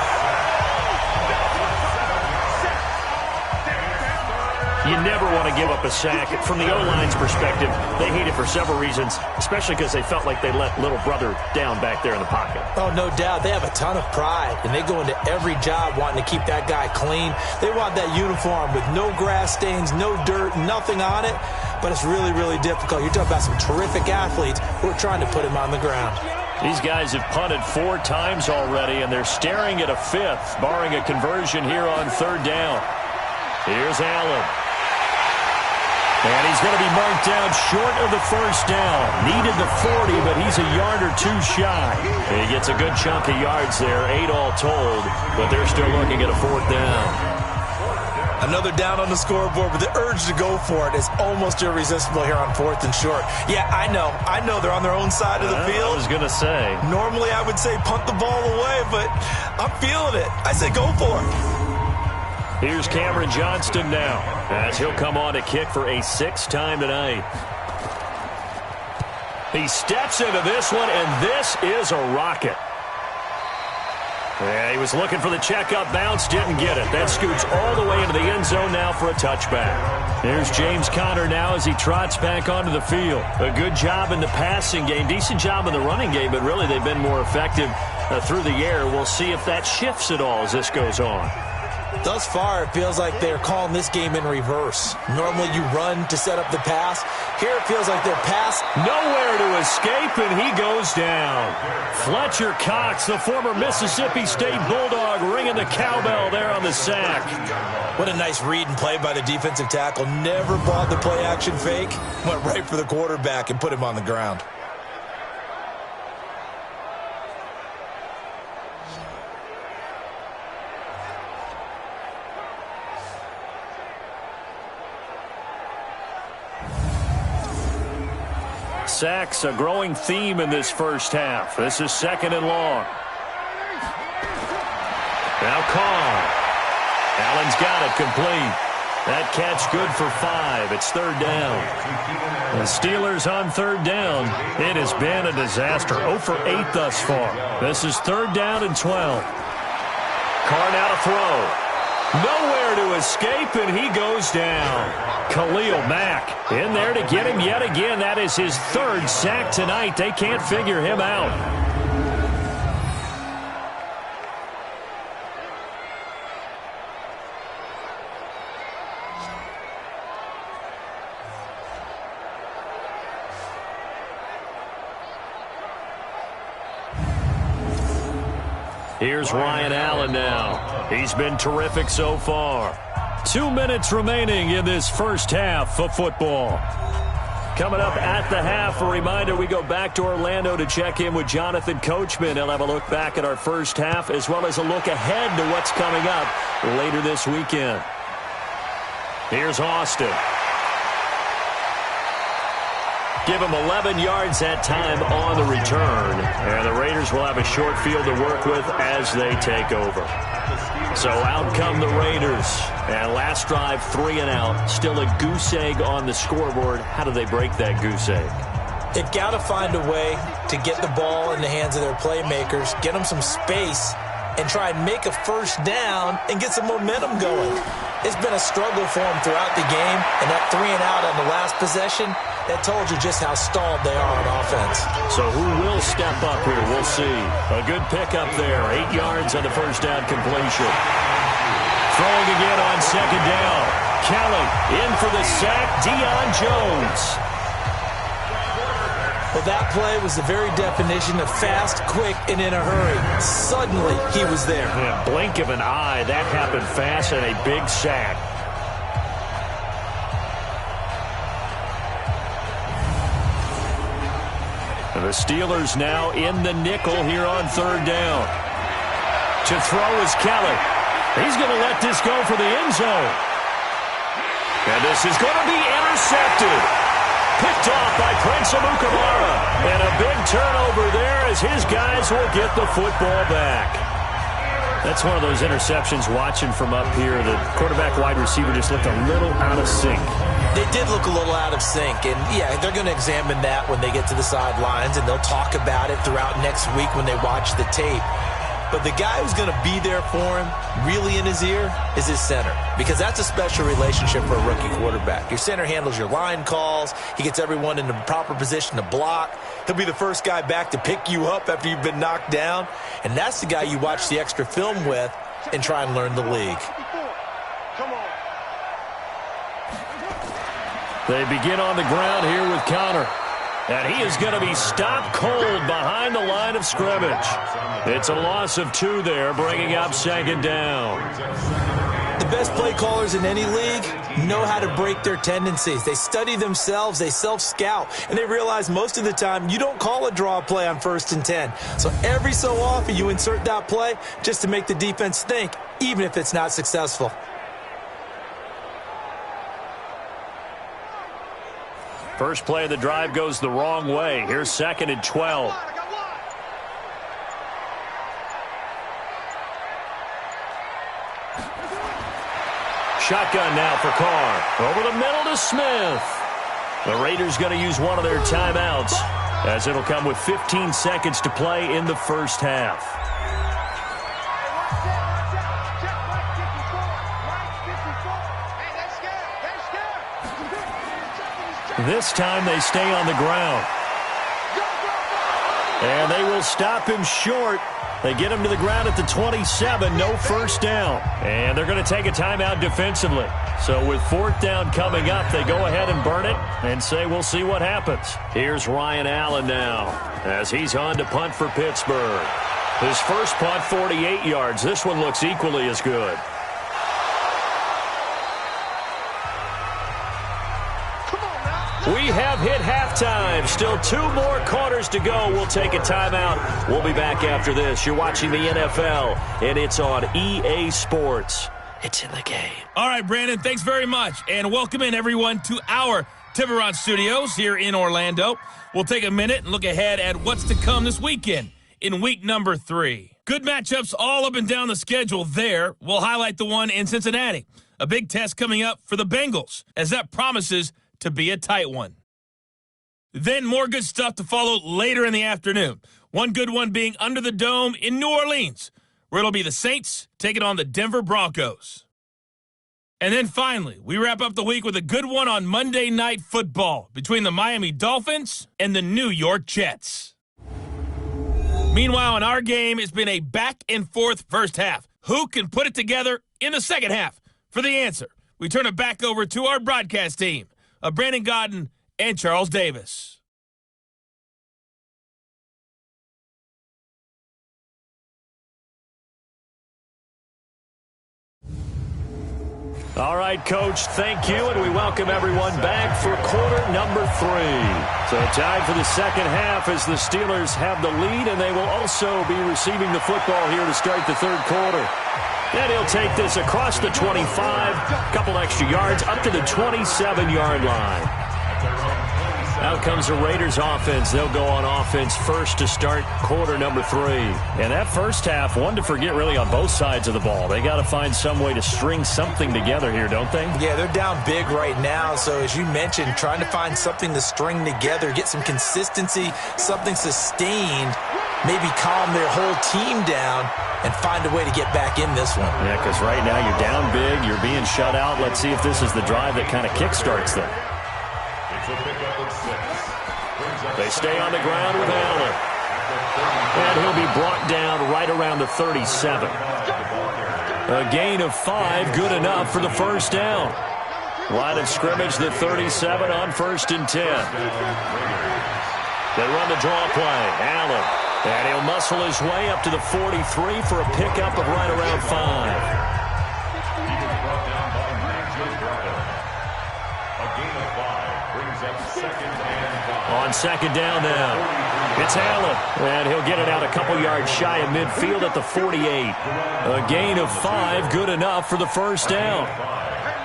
You never want to give up a sack. From the O-line's perspective, they hate it for several reasons, especially because they felt like they let little brother down back there in the pocket. Oh, no doubt. They have a ton of pride, and they go into every job wanting to keep that guy clean. They want that uniform with no grass stains, no dirt, nothing on it, but it's really, really difficult. You're talking about some terrific athletes who are trying to put him on the ground. These guys have punted 4 times already, and they're staring at a 5th, barring a conversion here on 3rd down. Here's Allen. And he's going to be marked down short of the 1st down. Needed the 40, but he's a yard or 2 shy. He gets a good chunk of yards there, 8 all told, but they're still looking at a 4th down. Another down on the scoreboard, but the urge to go for it is almost irresistible here on 4th and short. Yeah, I know they're on their own side of the field. I was going to say. Normally I would say punt the ball away, but I'm feeling it. I say go for it. Here's Cameron Johnston now, as he'll come on to kick for a 6th time tonight. He steps into this one, and this is a rocket. Yeah, he was looking for the checkup bounce, didn't get it. That scoots all the way into the end zone now for a touchback. There's James Conner now as he trots back onto the field. A good job in the passing game, decent job in the running game, but really they've been more effective through the air. We'll see if that shifts at all as this goes on. Thus far, it feels like they're calling this game in reverse. Normally you run to set up the pass. Here it feels like they're pass. Nowhere to escape, and he goes down. Fletcher Cox, the former Mississippi State Bulldog, ringing the cowbell there on the sack. What a nice read and play by the defensive tackle. Never bought the play-action fake. Went right for the quarterback and put him on the ground. Sacks, a growing theme in this first half. This is second and long. Now Carr. Allen's got it complete. That catch good for 5. It's third down. The Steelers on third down. It has been a disaster. 0 for 8 thus far. This is third down and 12. Carr now to throw. Nowhere to escape, and he goes down. Khalil Mack in there to get him yet again. That is his third sack tonight. They can't figure him out. Here's Ryan Allen now. He's been terrific so far. 2 minutes remaining in this first half of football. Coming up at the half, a reminder, we go back to Orlando to check in with Jonathan Coachman. He'll have a look back at our first half as well as a look ahead to what's coming up later this weekend. Here's Austin. Give him 11 yards that time on the return. And the Raiders will have a short field to work with as they take over. So out come the Raiders. And last drive, 3 and out. Still a goose egg on the scoreboard. How do they break that goose egg? They've got to find a way to get the ball in the hands of their playmakers, get them some space, and try and make a first down and get some momentum going. It's been a struggle for them throughout the game, and that 3 and out on the last possession, that told you just how stalled they are on offense. So who will step up here? We'll see. A good pickup there. 8 yards on the first down completion. Throwing again on second down. Kelly in for the sack. Deion Jones. Well, that play was the very definition of fast, quick, and in a hurry. Suddenly, he was there. Yeah, blink of an eye. That happened fast and a big sack. And the Steelers now in the nickel here on third down. To throw is Kelly. He's going to let this go for the end zone. And this is going to be intercepted. Picked off by Prince Amukamara. And a big turnover there as his guys will get the football back. That's one of those interceptions watching from up here. The quarterback wide receiver just looked a little out of sync. They did look a little out of sync. And, yeah, they're going to examine that when they get to the sidelines. And they'll talk about it throughout next week when they watch the tape. But the guy who's going to be there for him, really in his ear, is his center. Because that's a special relationship for a rookie quarterback. Your center handles your line calls. He gets everyone in the proper position to block. He'll be the first guy back to pick you up after you've been knocked down. And that's the guy you watch the extra film with and try and learn the league. They begin on the ground here with Connor. And he is going to be stopped cold behind the line of scrimmage. It's a loss of 2 there, bringing up second down. The best play callers in any league know how to break their tendencies. They study themselves, they self-scout, and they realize most of the time you don't call a draw play on 1st and 10. So every so often you insert that play just to make the defense think, even if it's not successful. First play of the drive goes the wrong way. Here's second and 12. Shotgun now for Carr. Over the middle to Smith. The Raiders going to use one of their timeouts as it'll come with 15 seconds to play in the first half. This time they stay on the ground. And they will stop him short. They get him to the ground at the 27, no first down. And they're going to take a timeout defensively. So with fourth down coming up, they go ahead and burn it and say we'll see what happens. Here's Ryan Allen now as he's on to punt for Pittsburgh. His first punt, 48 yards. This one looks equally as good. We have hit halftime. Still 2 more quarters to go. We'll take a timeout. We'll be back after this. You're watching the NFL, and it's on EA Sports. It's in the game. All right, Brandon, thanks very much. And welcome in, everyone, to our Tiburon Studios here in Orlando. We'll take a minute and look ahead at what's to come this weekend in week number 3. Good matchups all up and down the schedule there. We'll highlight the one in Cincinnati. A big test coming up for the Bengals, as that promises to be a tight one. Then more good stuff to follow later in the afternoon. One good one being under the dome in New Orleans, where it'll be the Saints taking on the Denver Broncos. And then finally, we wrap up the week with a good one on Monday Night Football between the Miami Dolphins and the New York Jets. Meanwhile, in our game, it's been a back-and-forth first half. Who can put it together in the second half? For the answer, we turn it back over to our broadcast team of Brandon Godden and Charles Davis. All right, Coach, thank you, and we welcome everyone back for quarter number 3. So time for the second half as the Steelers have the lead, and they will also be receiving the football here to start the third quarter. And he'll take this across the 25, a couple extra yards, up to the 27-yard line. Out comes the Raiders offense. They'll go on offense first to start quarter number 3. And that first half, one to forget really on both sides of the ball. They got to find some way to string something together here, don't they? Yeah, they're down big right now. So as you mentioned, trying to find something to string together, get some consistency, something sustained, maybe calm their whole team down and find a way to get back in this one. Yeah, because right now you're down big, you're being shut out. Let's see if this is the drive that kind of kickstarts them. They stay on the ground with Allen. And he'll be brought down right around the 37. A gain of 5, good enough for the first down. Line of scrimmage, the 37 on 1st and 10. They run the draw play. Allen. And he'll muscle his way up to the 43 for a pickup of right around 5. On second down now, it's Allen, and he'll get it out a couple yards shy of midfield at the 48. A gain of 5, good enough for the first down.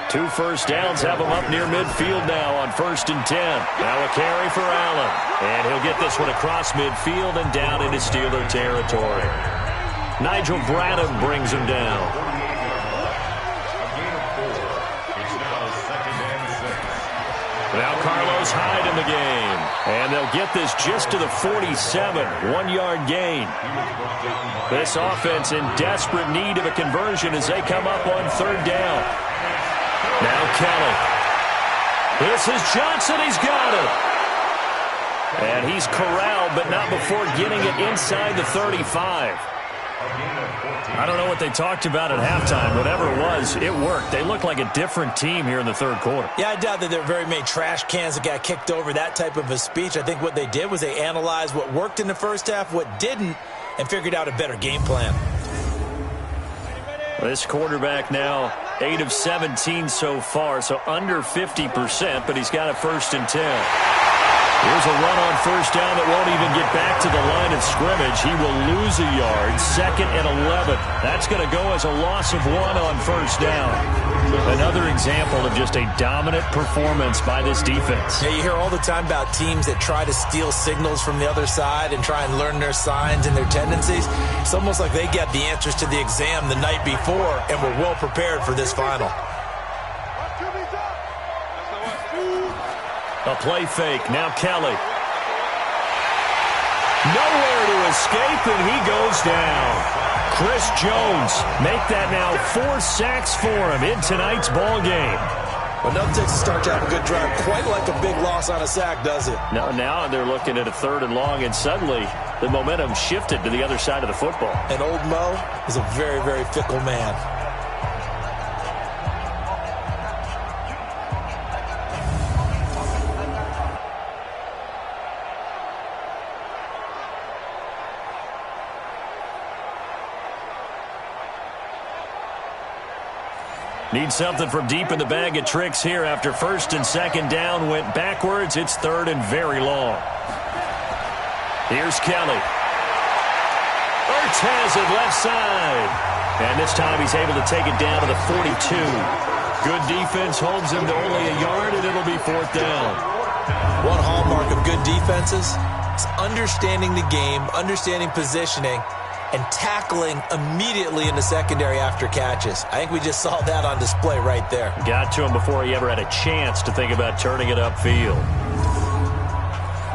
2 first downs have him up near midfield now on 1st and 10. Now a carry for Allen, and he'll get this one across midfield and down into Steeler territory. Nigel Bradham brings him down. Now Carlos Hyde in the game. And they'll get this just to the 47, 1-yard gain. This offense in desperate need of a conversion as they come up on 3rd down. Now Kelly. This is Johnson. He's got it. And he's corralled, but not before getting it inside the 35. I don't know what they talked about at halftime. Whatever it was, it worked. They look like a different team here in the third quarter. Yeah, I doubt that there are very many trash cans that got kicked over, that type of a speech. I think what they did was they analyzed what worked in the first half, what didn't, and figured out a better game plan. This quarterback now 8 of 17 so far, so under 50%, but he's got a 1st and 10. Here's a run on 1st down that won't even get back to the line of scrimmage. He will lose a yard, 2nd and 11. That's going to go as a loss of 1 on 1st down. Another example of just a dominant performance by this defense. Yeah, you hear all the time about teams that try to steal signals from the other side and try and learn their signs and their tendencies. It's almost like they got the answers to the exam the night before and were well prepared for this final. A play fake. Now Kelly. Nowhere to escape, and he goes down. Chris Jones make that now 4 sacks for him in tonight's ball game. Enough takes to start to have a good drive. Quite like a big loss on a sack, does it? Now they're looking at a 3rd and long, and suddenly the momentum shifted to the other side of the football. And old Mo is a very, very fickle man. Need something from deep in the bag of tricks here after 1st and 2nd down went backwards. It's 3rd and very long. Here's Kelly. Ertz has it left side. And this time he's able to take it down to the 42. Good defense holds him to only a yard, and it'll be 4th down. One hallmark of good defenses is understanding the game, understanding positioning, and tackling immediately in the secondary after catches. I think we just saw that on display right there. Got to him before he ever had a chance to think about turning it upfield.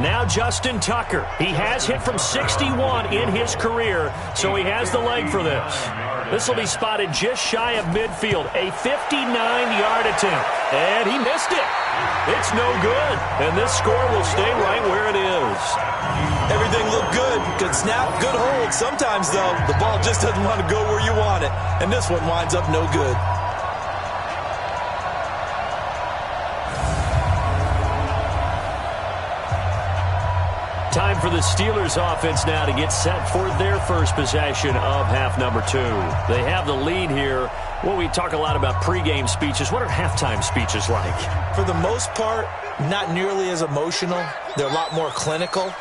Now Justin Tucker. He has hit from 61 in his career, so he has the leg for this. This will be spotted just shy of midfield. A 59-yard attempt. And he missed it. It's no good. And this score will stay right where it is. Everything looked good. Good snap, good hold. Sometimes, though, the ball just doesn't want to go where you want it. And this one winds up no good. Time for the Steelers offense now to get set for their first possession of half number 2. They have the lead here. Well, we talk a lot about pregame speeches. What are halftime speeches like? For the most part, not nearly as emotional. They're a lot more clinical.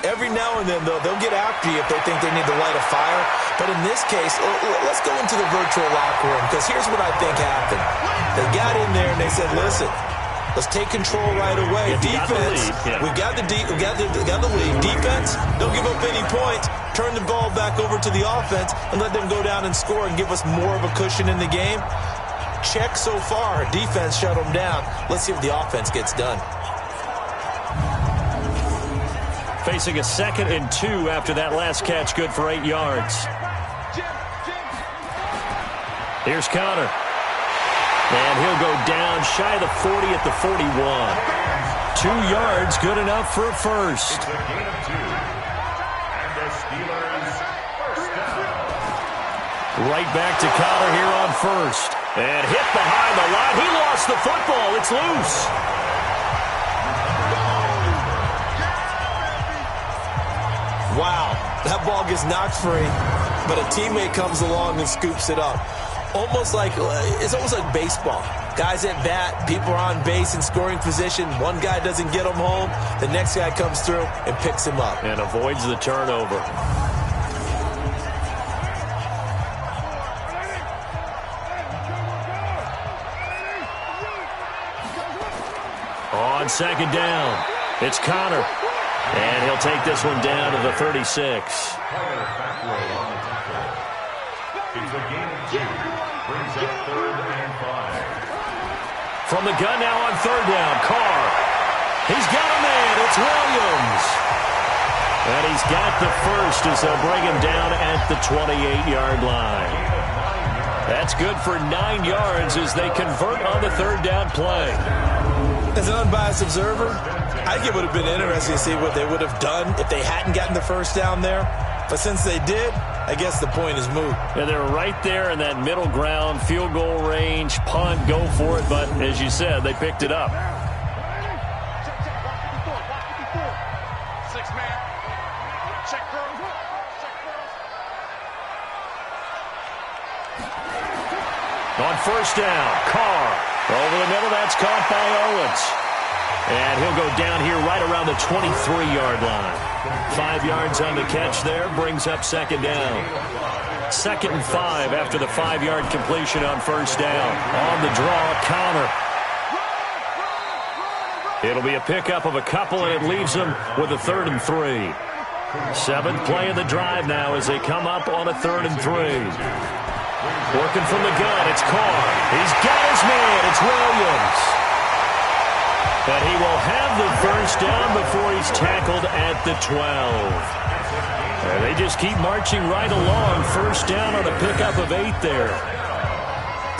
Every now and then, though, they'll get after you if they think they need to light a fire. But in this case, let's go into the virtual locker room, because here's what I think happened. They got in there and they said, listen, let's take control right away. Defense, we got the lead. Defense, don't give up any points. Turn the ball back over to the offense and let them go down and score and give us more of a cushion in the game. Check so far. Defense shut them down. Let's see if the offense gets done. Facing a 2nd and 2 after that last catch, good for 8 yards. Here's Connor. And he'll go down shy of the 40 at the 41. 2 yards, good enough for a first. It's a gain of 2. And the Steelers first down. Right back to Connor here on first. And hit behind the line. He lost the football. It's loose. Wow, that ball gets knocked free, but a teammate comes along and scoops it up. It's almost like baseball. Guys at bat, people are on base in scoring position. One guy doesn't get him home. The next guy comes through and picks him up. And avoids the turnover. On 2nd down, it's Connor. And he'll take this one down to the 36. It's a gain of 2. Brings up 3rd and 5. From the gun now on 3rd down, Carr. He's got a man. It's Williams. And he's got the first as they'll bring him down at the 28-yard line. That's good for 9 yards as they convert on the 3rd down play. As an unbiased observer, I think it would have been interesting to see what they would have done if they hadn't gotten the first down there. But since they did, I guess the point is moot. And they're right there in that middle ground, field goal range, punt, go for it. But as you said, they picked it up. On 1st down, Carr. Over the middle, that's caught by Owens. And he'll go down here right around the 23-yard line. 5 yards on the catch there, brings up 2nd down. 2nd and 5 after the 5-yard completion on 1st down. On the draw, Connor. It'll be a pickup of a couple, and it leaves them with a 3rd and 3. 7th play of the drive now as they come up on a 3rd and 3. Working from the gun, it's Carr. He's got his man, it's Williams. And he will have the first down before he's tackled at the 12. And they just keep marching right along. 1st down on a pickup of 8 there.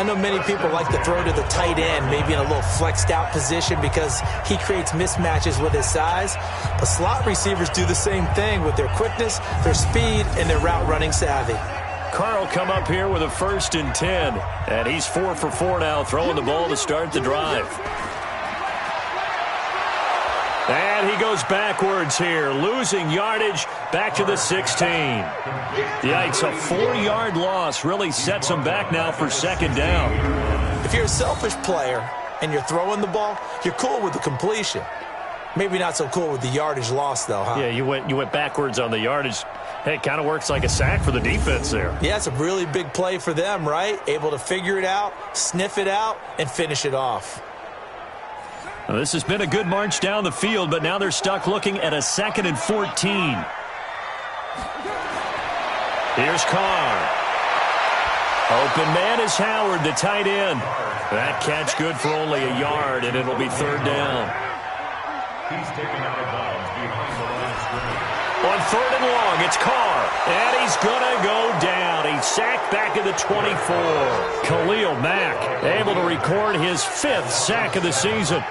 I know many people like to throw to the tight end, maybe in a little flexed out position because he creates mismatches with his size. But slot receivers do the same thing with their quickness, their speed, and their route running savvy. Carr will come up here with a 1st and 10. And he's 4 for 4 now, throwing the ball to start the drive. And he goes backwards here, losing yardage back to the 16. Yikes, a 4-yard loss really sets him back now for 2nd down. If you're a selfish player and you're throwing the ball, you're cool with the completion. Maybe not so cool with the yardage loss, though, huh? Yeah, you went backwards on the yardage. Hey, it kind of works like a sack for the defense there. Yeah, it's a really big play for them, right? Able to figure it out, sniff it out, and finish it off. Well, this has been a good march down the field, but now they're stuck looking at a 2nd and 14. Here's Carr. Open man is Howard, the tight end. That catch good for only a yard, and it'll be 3rd down. He's taken out of bounds behind the line of scrimmage. On 3rd and long, it's Carr, and he's going to go down. He's sacked back at the 24. Khalil Mack able to record his 5th sack of the season.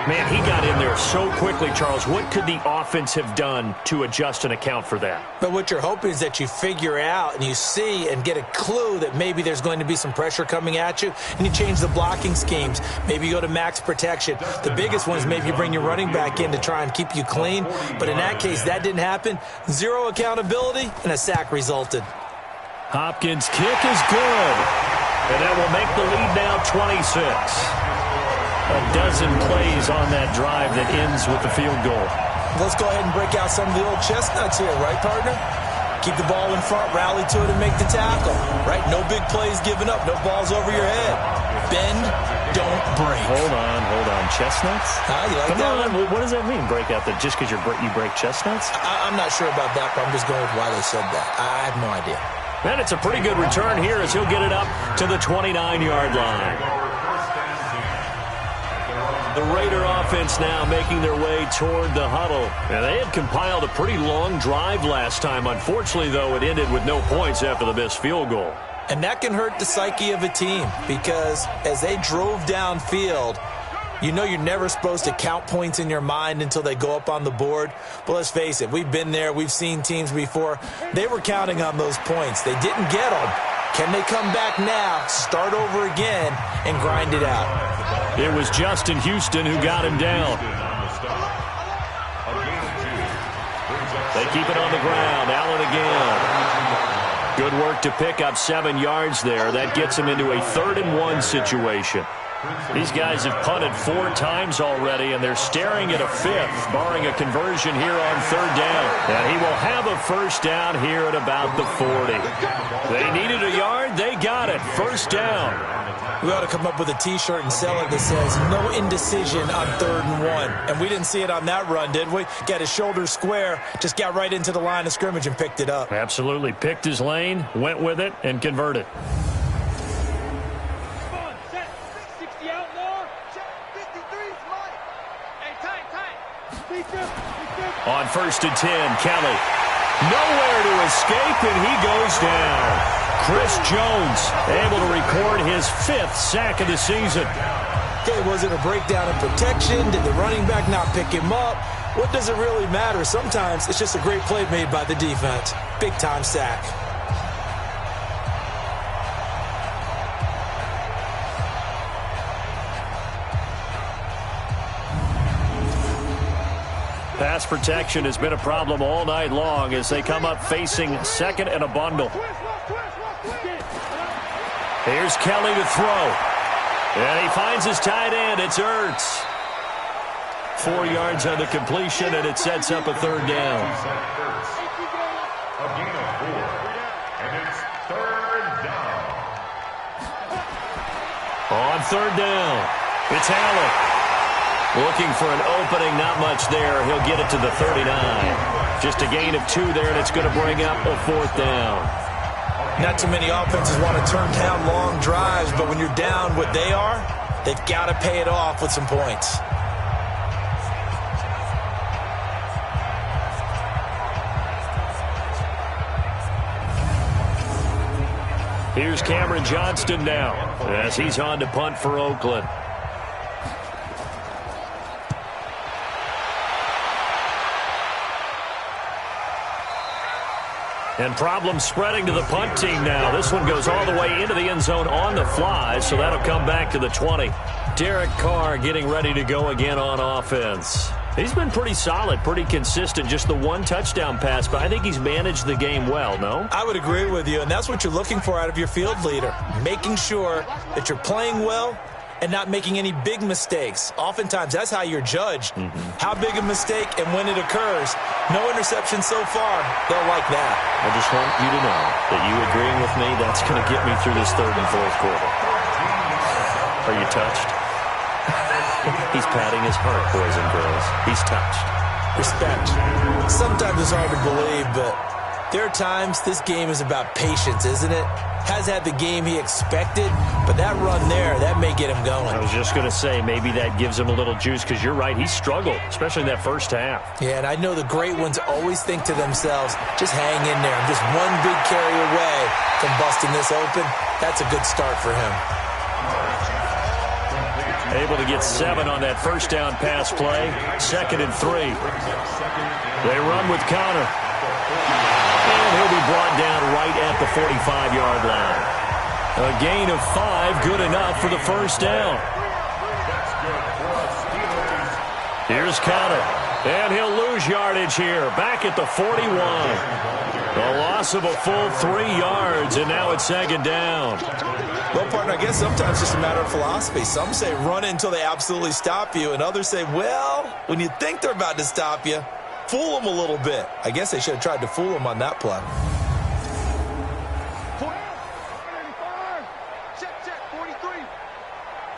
Man, he got in there so quickly, Charles. What could the offense have done to adjust and account for that? But what you're hoping is that you figure out and you see and get a clue that maybe there's going to be some pressure coming at you, and you change the blocking schemes. Maybe you go to max protection. The biggest one is maybe you bring your running back in to try and keep you clean. But in that case, that didn't happen. 0 accountability, and a sack resulted. Hopkins' kick is good. And that will make the lead now 26. A dozen plays on that drive that ends with the field goal. Let's go ahead and break out some of the old chestnuts here, right, partner? Keep the ball in front, rally to it, and make the tackle, right? No big plays given up, no balls over your head. Bend, don't break. Hold on. Chestnuts? You like that one? What does that mean, break out? That just because you break chestnuts? I'm not sure about that, but I'm just going with why they said that. I have no idea. And it's a pretty good return here as he'll get it up to the 29-yard line. The Raider offense now making their way toward the huddle. And they had compiled a pretty long drive last time. Unfortunately, though, it ended with no points after the missed field goal. And that can hurt the psyche of a team because as they drove downfield, you know you're never supposed to count points in your mind until they go up on the board. But let's face it, we've been there. We've seen teams before. They were counting on those points. They didn't get them. Can they come back now, start over again, and grind it out? It was Justin Houston who got him down. They keep it on the ground. Allen again. Good work to pick up 7 yards there. That gets him into a 3rd and 1 situation. These guys have punted 4 times already, and they're staring at a 5th, barring a conversion here on 3rd down. And he will have a 1st down here at about the 40. They needed a yard. They got it. 1st down. We ought to come up with a T-shirt and sell it that says, no indecision on 3rd and 1. And we didn't see it on that run, did we? Got his shoulders square, just got right into the line of scrimmage and picked it up. Absolutely. Picked his lane, went with it, and converted. On 1st and 10, Kelly. Nowhere to escape, and he goes down. Chris Jones able to record his 5th sack of the season. Okay, was it a breakdown in protection? Did the running back not pick him up? What does it really matter? Sometimes it's just a great play made by the defense. Big-time sack. Pass protection has been a problem all night long as they come up facing 2nd and a bundle. Here's Kelly to throw. And he finds his tight end. It's Ertz. 4 yards on the completion, and it sets up a 3rd down. A gain of 4, and it's 3rd down. On 3rd down, it's Allen. Looking for an opening, not much there. He'll get it to the 39. Just a gain of 2 there, and it's going to bring up a 4th down. Not too many offenses want to turn down long drives, but when you're down what they are, they've got to pay it off with some points. Here's Cameron Johnston now as he's on to punt for Oakland. And problems spreading to the punt team now. This one goes all the way into the end zone on the fly, so that'll come back to the 20. Derek Carr getting ready to go again on offense. He's been pretty solid, pretty consistent, just the one touchdown pass, but I think he's managed the game well, no? I would agree with you, and that's what you're looking for out of your field leader, making sure that you're playing well and not making any big mistakes. Oftentimes, that's how you're judged. How big a mistake and when it occurs. No interception so far. They'll like that. I just want you to know that you agreeing with me, that's going to get me through this third and fourth quarter. Are you touched? He's patting his heart, boys and girls. He's touched. Respect. Sometimes it's hard to believe, but there are times this game is about patience, isn't it? Has had the game he expected, but that run there, that may get him going. I was just going to say, maybe that gives him a little juice, because you're right, he struggled, especially in that first half. Yeah, and I know the great ones always think to themselves, just hang in there. I'm just one big carry away from busting this open. That's a good start for him. Able to get 7 on that first down pass play. 2nd and 3. They run with Connor. And he'll be brought down right at the 45-yard line. A gain of 5, good enough for the first down. Here's Connor. And he'll lose yardage here. Back at the 41. A loss of a full 3 yards, and now it's 2nd down. Well, partner, I guess sometimes it's just a matter of philosophy. Some say run it until they absolutely stop you, and others say, well, when you think they're about to stop you, fool them a little bit. I guess they should have tried to fool them on that play.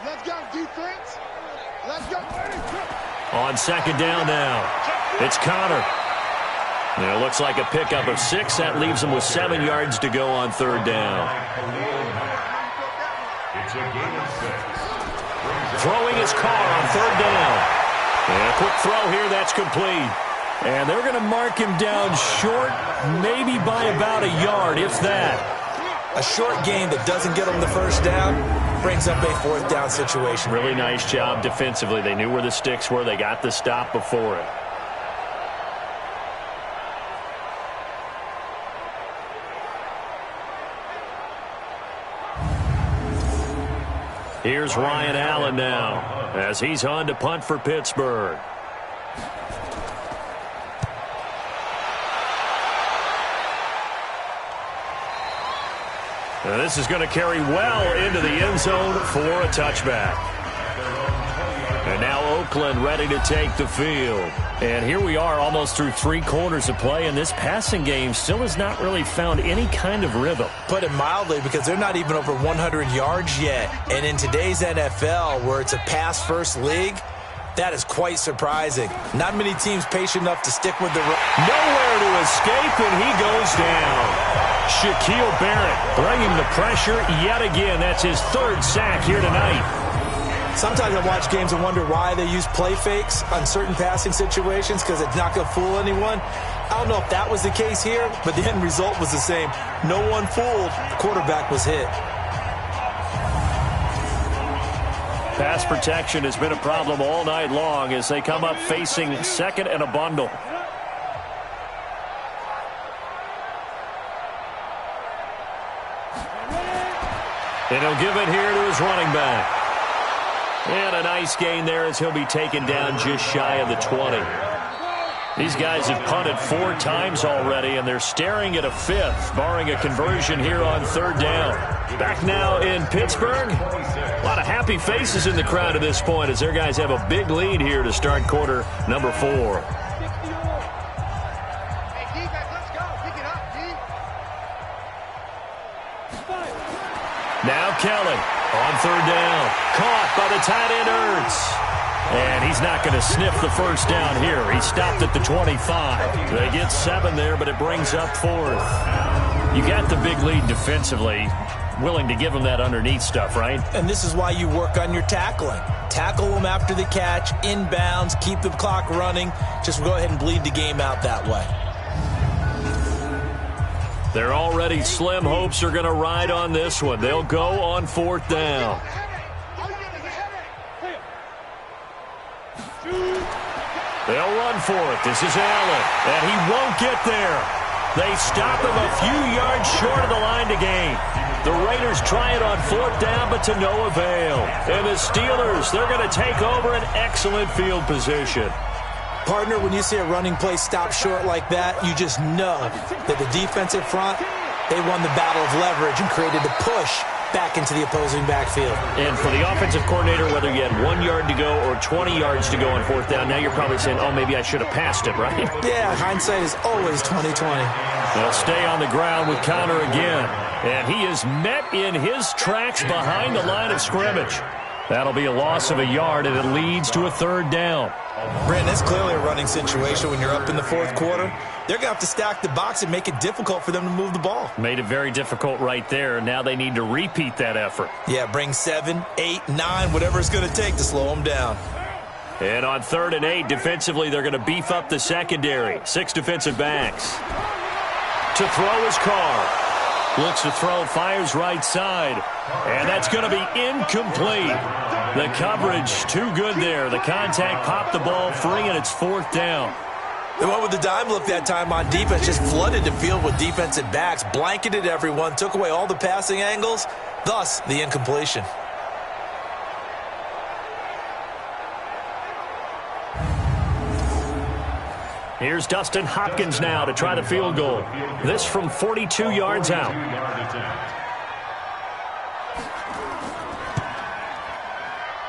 Let's go, defense. Let's go. On 2nd down now, it's Connor. And it looks like a pickup of 6. That leaves him with 7 yards to go on 3rd down. It's a gain of 6. Throwing his car on 3rd down. And a quick throw here, that's complete. And they're going to mark him down short, maybe by about a yard, if that. A short gain that doesn't get them the first down brings up a 4th down situation. Really nice job defensively. They knew where the sticks were. They got the stop before it. Here's Ryan Allen now as he's on to punt for Pittsburgh. And this is going to carry well into the end zone for a touchback. And now Oakland ready to take the field. And here we are almost through 3 quarters of play, and this passing game still has not really found any kind of rhythm. Put it mildly, because they're not even over 100 yards yet. And in today's NFL, where it's a pass-first league, that is quite surprising. Not many teams patient enough to stick with the run. Nowhere to escape, and he goes down. Shaquille Barrett bringing the pressure yet again. That's his 3rd sack here tonight. Sometimes I watch games and wonder why they use play fakes on certain passing situations, because it's not going to fool anyone. I don't know if that was the case here, but the end result was the same. No one fooled. The quarterback was hit. Pass protection has been a problem all night long as they come up facing 2nd and a bundle. And he'll give it here to his running back. And a nice gain there as he'll be taken down just shy of the 20. These guys have punted 4 times already, and they're staring at a 5th, barring a conversion here on 3rd down. Back now in Pittsburgh. A lot of happy faces in the crowd at this point as their guys have a big lead here to start quarter number 4. Now Kelly on 3rd down. Caught by the tight end Ertz. And he's not going to sniff the first down here. He stopped at the 25. They get 7 there, but it brings up 4th. You got the big lead defensively. Willing to give him that underneath stuff, right? And this is why you work on your tackling. Tackle them after the catch, inbounds, keep the clock running. Just go ahead and bleed the game out that way. Their already slim hopes are going to ride on this one. They'll go on 4th down. They'll run for it. This is Allen, and he won't get there. They stop him a few yards short of the line to gain. The Raiders try it on 4th down, but to no avail. And the Steelers, they're going to take over an excellent field position. Partner, when you see a running play stop short like that, you just know that the defensive front, they won the battle of leverage and created the push back into the opposing backfield. And for the offensive coordinator, whether you had 1 yard to go or 20 yards to go on 4th down, now you're probably saying, oh, maybe I should have passed it, right? Yeah, hindsight is always 20/20. They'll stay on the ground with Connor again. And he is met in his tracks behind the line of scrimmage. That'll be a loss of a yard, and it leads to a 3rd down. Brandon, it's clearly a running situation when you're up in the 4th quarter. They're going to have to stack the box and make it difficult for them to move the ball. Made it very difficult right there. Now they need to repeat that effort. Yeah, bring 7, 8, 9, whatever it's going to take to slow them down. And on 3rd and 8, defensively, they're going to beef up the secondary. 6 defensive backs. To throw his Carr. Looks to throw, fires right side. And that's going to be incomplete. The coverage too good there. The contact popped the ball free, and it's 4th down. They went with the dime look that time on defense, just flooded the field with defensive backs, blanketed everyone, took away all the passing angles, thus the incompletion. Here's Dustin Hopkins now to try the field goal. This from 42 yards out.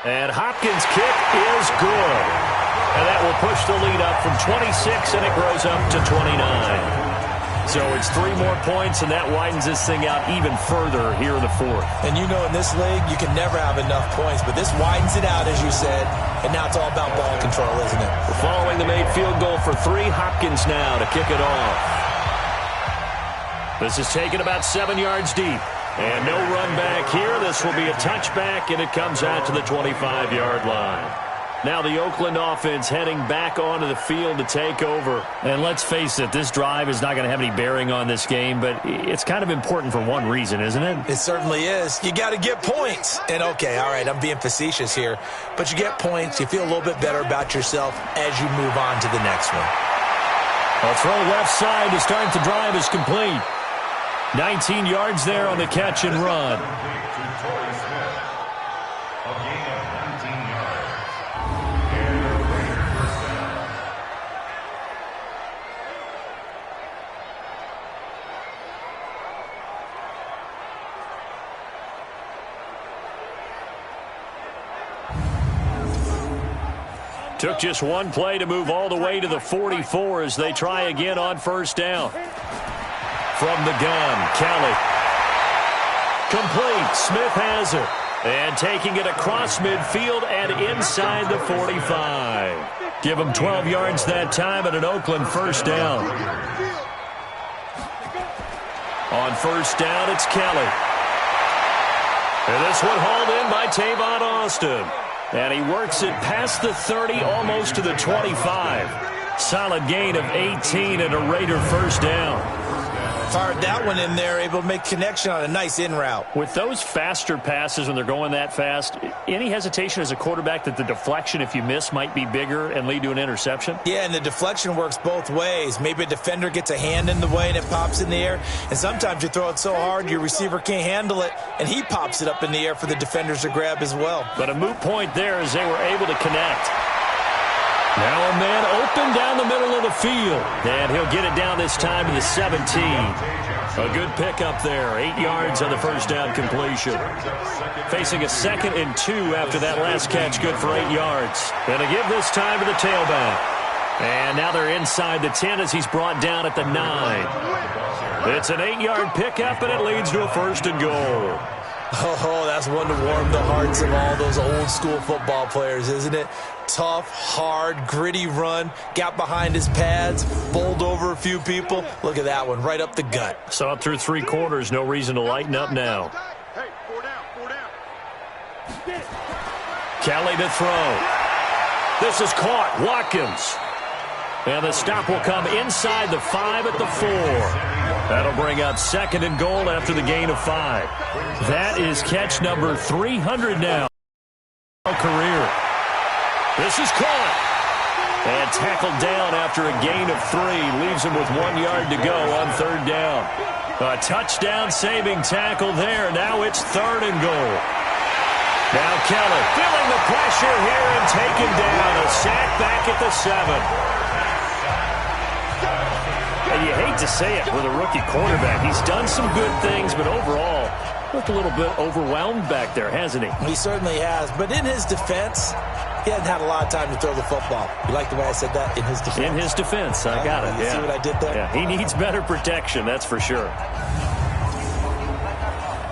And Hopkins' kick is good. And that will push the lead up from 26, and it grows up to 29. So it's 3 more points, and that widens this thing out even further here in the 4th. And you know in this league, you can never have enough points, but this widens it out, as you said, and now it's all about ball control, isn't it? Following the made field goal for 3, Hopkins now to kick it off. This is taken about 7 yards deep. And no run back here. This will be a touchback, and it comes out to the 25-yard line. Now the Oakland offense heading back onto the field to take over. And let's face it, this drive is not going to have any bearing on this game, but it's kind of important for one reason, isn't it? It certainly is. You got to get points. And okay, all right, I'm being facetious here, but you get points, you feel a little bit better about yourself as you move on to the next one. A throw left side to start the drive is complete. 19 yards there on the catch and run. Took just one play to move all the way to the 44 as they try again on 1st down. From the gun, Kelly. Complete. Smith has it. And taking it across midfield and inside the 45. Give him 12 yards that time at an Oakland 1st down. On 1st down, it's Kelly. And this one hauled in by Tavon Austin. And he works it past the 30, almost to the 25. Solid gain of 18 and a Raider 1st down. Fired that one in there, able to make connection on a nice in route. With those faster passes when they're going that fast, any hesitation as a quarterback that the deflection, if you miss, might be bigger and lead to an interception? Yeah, and the deflection works both ways. Maybe a defender gets a hand in the way and it pops in the air. And sometimes you throw it so hard your receiver can't handle it, and he pops it up in the air for the defenders to grab as well. But a moot point there as they were able to connect. Now a man open down the middle of the field. And he'll get it down this time to the 17. A good pickup there. 8 yards on the 1st down completion. Facing a 2nd and 2 after that last catch, good for 8 yards. And to give this time to the tailback. And now they're inside the 10 as he's brought down at the 9. It's an 8-yard pickup, and it leads to a 1st and goal. Oh, that's one to warm the hearts of all those old-school football players, isn't it? Tough, hard, gritty run, got behind his pads, bowled over a few people. Look at that one, right up the gut. Saw it through 3 quarters, no reason to lighten up now. Hey, 4 down. Kelly to throw. This is caught, Watkins. And the stop will come inside the 5 at the 4. That'll bring up 2nd and goal after the gain of 5. That is catch number 300 now. Career. This is caught. And tackled down after a gain of 3. Leaves him with 1 yard to go on 3rd down. A touchdown-saving tackle there. Now it's 3rd and goal. Now Kelly feeling the pressure here and taken down. A sack back at the 7. And you hate to say it with a rookie quarterback. He's done some good things, but overall, looked a little bit overwhelmed back there, hasn't he? He certainly has. But in his defense, he hasn't had a lot of time to throw the football. You like the way I said that? In his defense. In his defense. I got it. You see what I did there? Yeah, he needs better protection, that's for sure.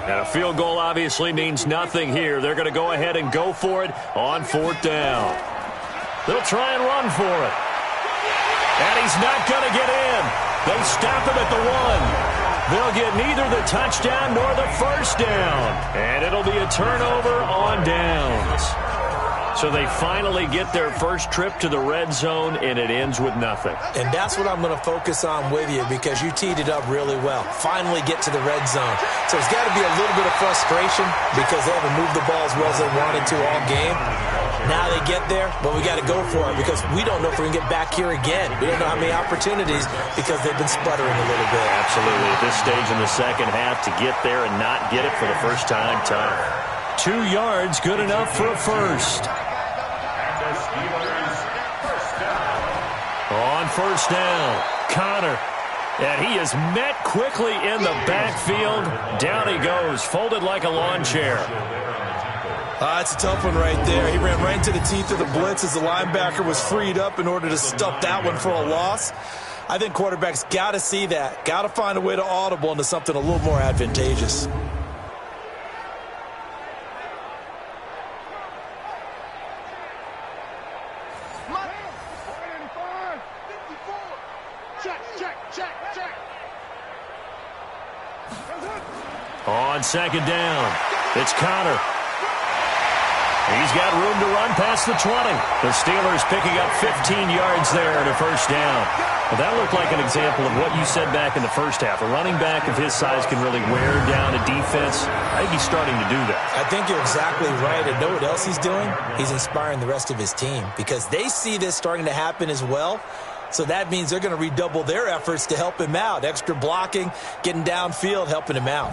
And a field goal obviously means nothing here. They're going to go ahead and go for it on 4th down. They'll try and run for it. And he's not going to get in. They stop him at the 1. They'll get neither the touchdown nor the 1st down. And it'll be a turnover on downs. So they finally get their first trip to the red zone, and it ends with nothing. And that's what I'm going to focus on with you because you teed it up really well. Finally get to the red zone. So there's got to be a little bit of frustration because they haven't moved the ball as well as they wanted to all game. Now they get there, but we got to go for it because we don't know if we're going to get back here again. We don't know how many opportunities because they've been sputtering a little bit. Absolutely. At this stage in the second half, to get there and not get it for the first time, tough. 2 yards, good enough for a first. On 1st down, Connor. And he is met quickly in the backfield. Down he goes, folded like a lawn chair. It's a tough one right there. He ran right into the teeth of the blitz as the linebacker was freed up in order to stuff that one for a loss. I think quarterbacks got to see that. Got to find a way to audible into something a little more advantageous. On 2nd down, it's Connor. He's got room to run past the 20. The Steelers picking up 15 yards there at a 1st down. Well, that looked like an example of what you said back in the first half. A running back of his size can really wear down a defense. I think he's starting to do that. I think you're exactly right. And know what else he's doing? He's inspiring the rest of his team because they see this starting to happen as well. So that means they're going to redouble their efforts to help him out. Extra blocking, getting downfield, helping him out.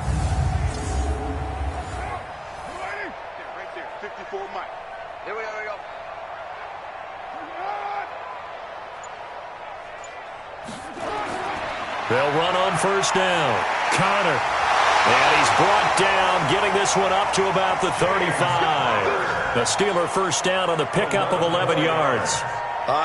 They'll run on 1st down. Connor. And he's brought down, getting this one up to about the 35. The Steeler 1st down on the pickup of 11 yards.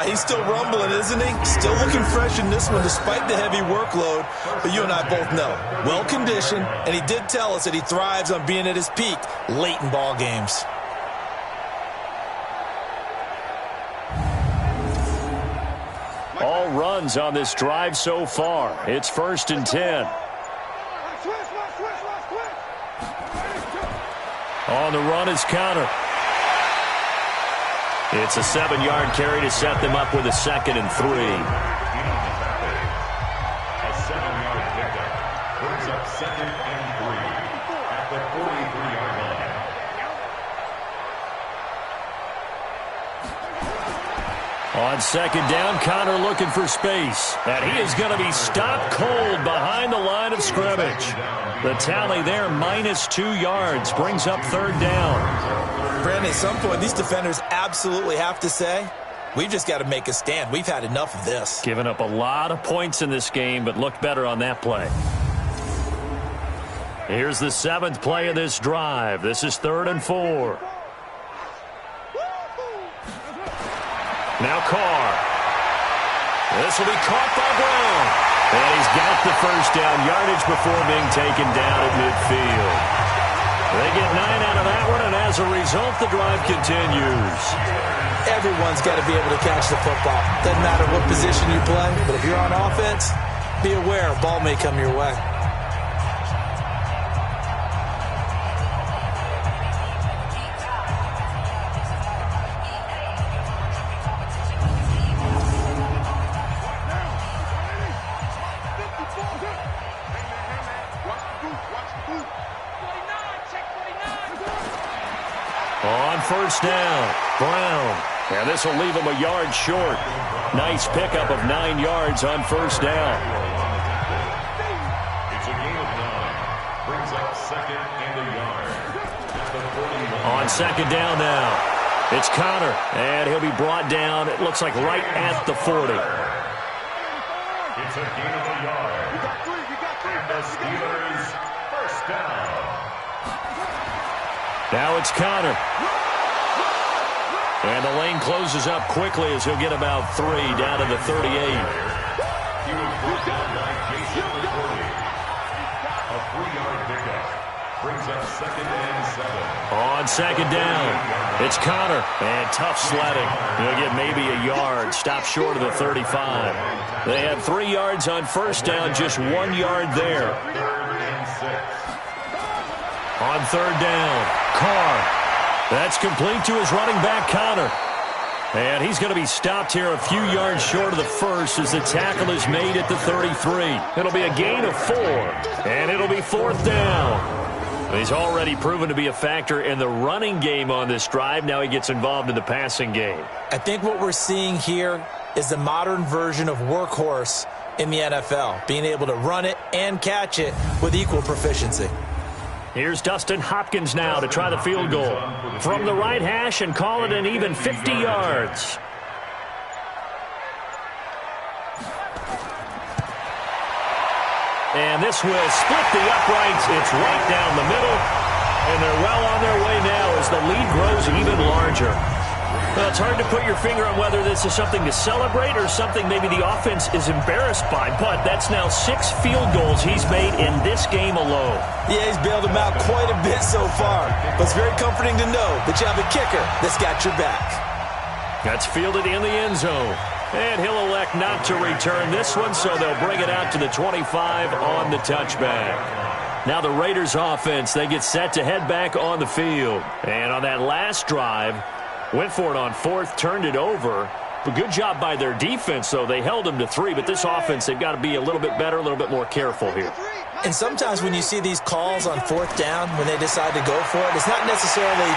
He's still rumbling, isn't he? Still looking fresh in this one despite the heavy workload. But you and I both know, well-conditioned, and he did tell us that he thrives on being at his peak late in ball games. All runs on this drive so far. It's 1st and 10. On the run is Connor. It's a 7-yard carry to set them up with a 2nd and 3. A 7-yard pickup brings up 2nd and 3 at the 43-yard line. On 2nd down, Connor looking for space. And he is going to be stopped cold behind the line of scrimmage. The tally there, -2 yards, brings up 3rd down. Brandon, at some point, these defenders absolutely have to say, we've just got to make a stand. We've had enough of this. Given up a lot of points in this game, but looked better on that play. Here's the 7th play of this drive. This is 3rd and 4. Now Carr. This will be caught by Brown. And he's got the 1st down yardage before being taken down at midfield. They get 9 out of that one, and as a result, the drive continues. Everyone's got to be able to catch the football. Doesn't matter what position you play, but if you're on offense, be aware a ball may come your way. On first down, Brown. And this will leave him a yard short. Nice pickup of 9 yards on first down. It's a gain of 9. Brings up second and a yard. At the 41. On second down now, it's Connor. And he'll be brought down, it looks like right at the 40. It's a gain of a yard. And the Steelers first down. Now it's Connor. And the lane closes up quickly as he'll get about 3 down to the 38. He was brought down by Jason McCourty. A 3-yard pickup. Brings up second and 7. On second down, it's Connor. And tough sledding. He'll get maybe a yard. Stop short of the 35. They had 3 yards on first down, just 1 yard there. Third and 6. On third down, Carr. That's complete to his running back, Connor. And he's going to be stopped here a few yards short of the first as the tackle is made at the 33. It'll be a gain of 4, and it'll be fourth down. He's already proven to be a factor in the running game on this drive. Now he gets involved in the passing game. I think what we're seeing here is the modern version of workhorse in the NFL, being able to run it and catch it with equal proficiency. Here's Dustin Hopkins now to try the field goal from the right hash and call it an even 50 yards. And this will split the uprights. It's right down the middle. And they're well on their way now as the lead grows even larger. Well, it's hard to put your finger on whether this is something to celebrate or something maybe the offense is embarrassed by. But that's now 6 field goals he's made in this game alone. Yeah, he's bailed them out quite a bit so far. But it's very comforting to know that you have a kicker that's got your back. That's fielded in the end zone. And he'll elect not to return this one, so they'll bring it out to the 25 on the touchback. Now the Raiders offense, they get set to head back on the field. And on that last drive, went for it on fourth, turned it over. But good job by their defense, though. They held them to 3, but this offense, they've got to be a little bit better, a little bit more careful here. And sometimes when you see these calls on fourth down, when they decide to go for it, it's not necessarily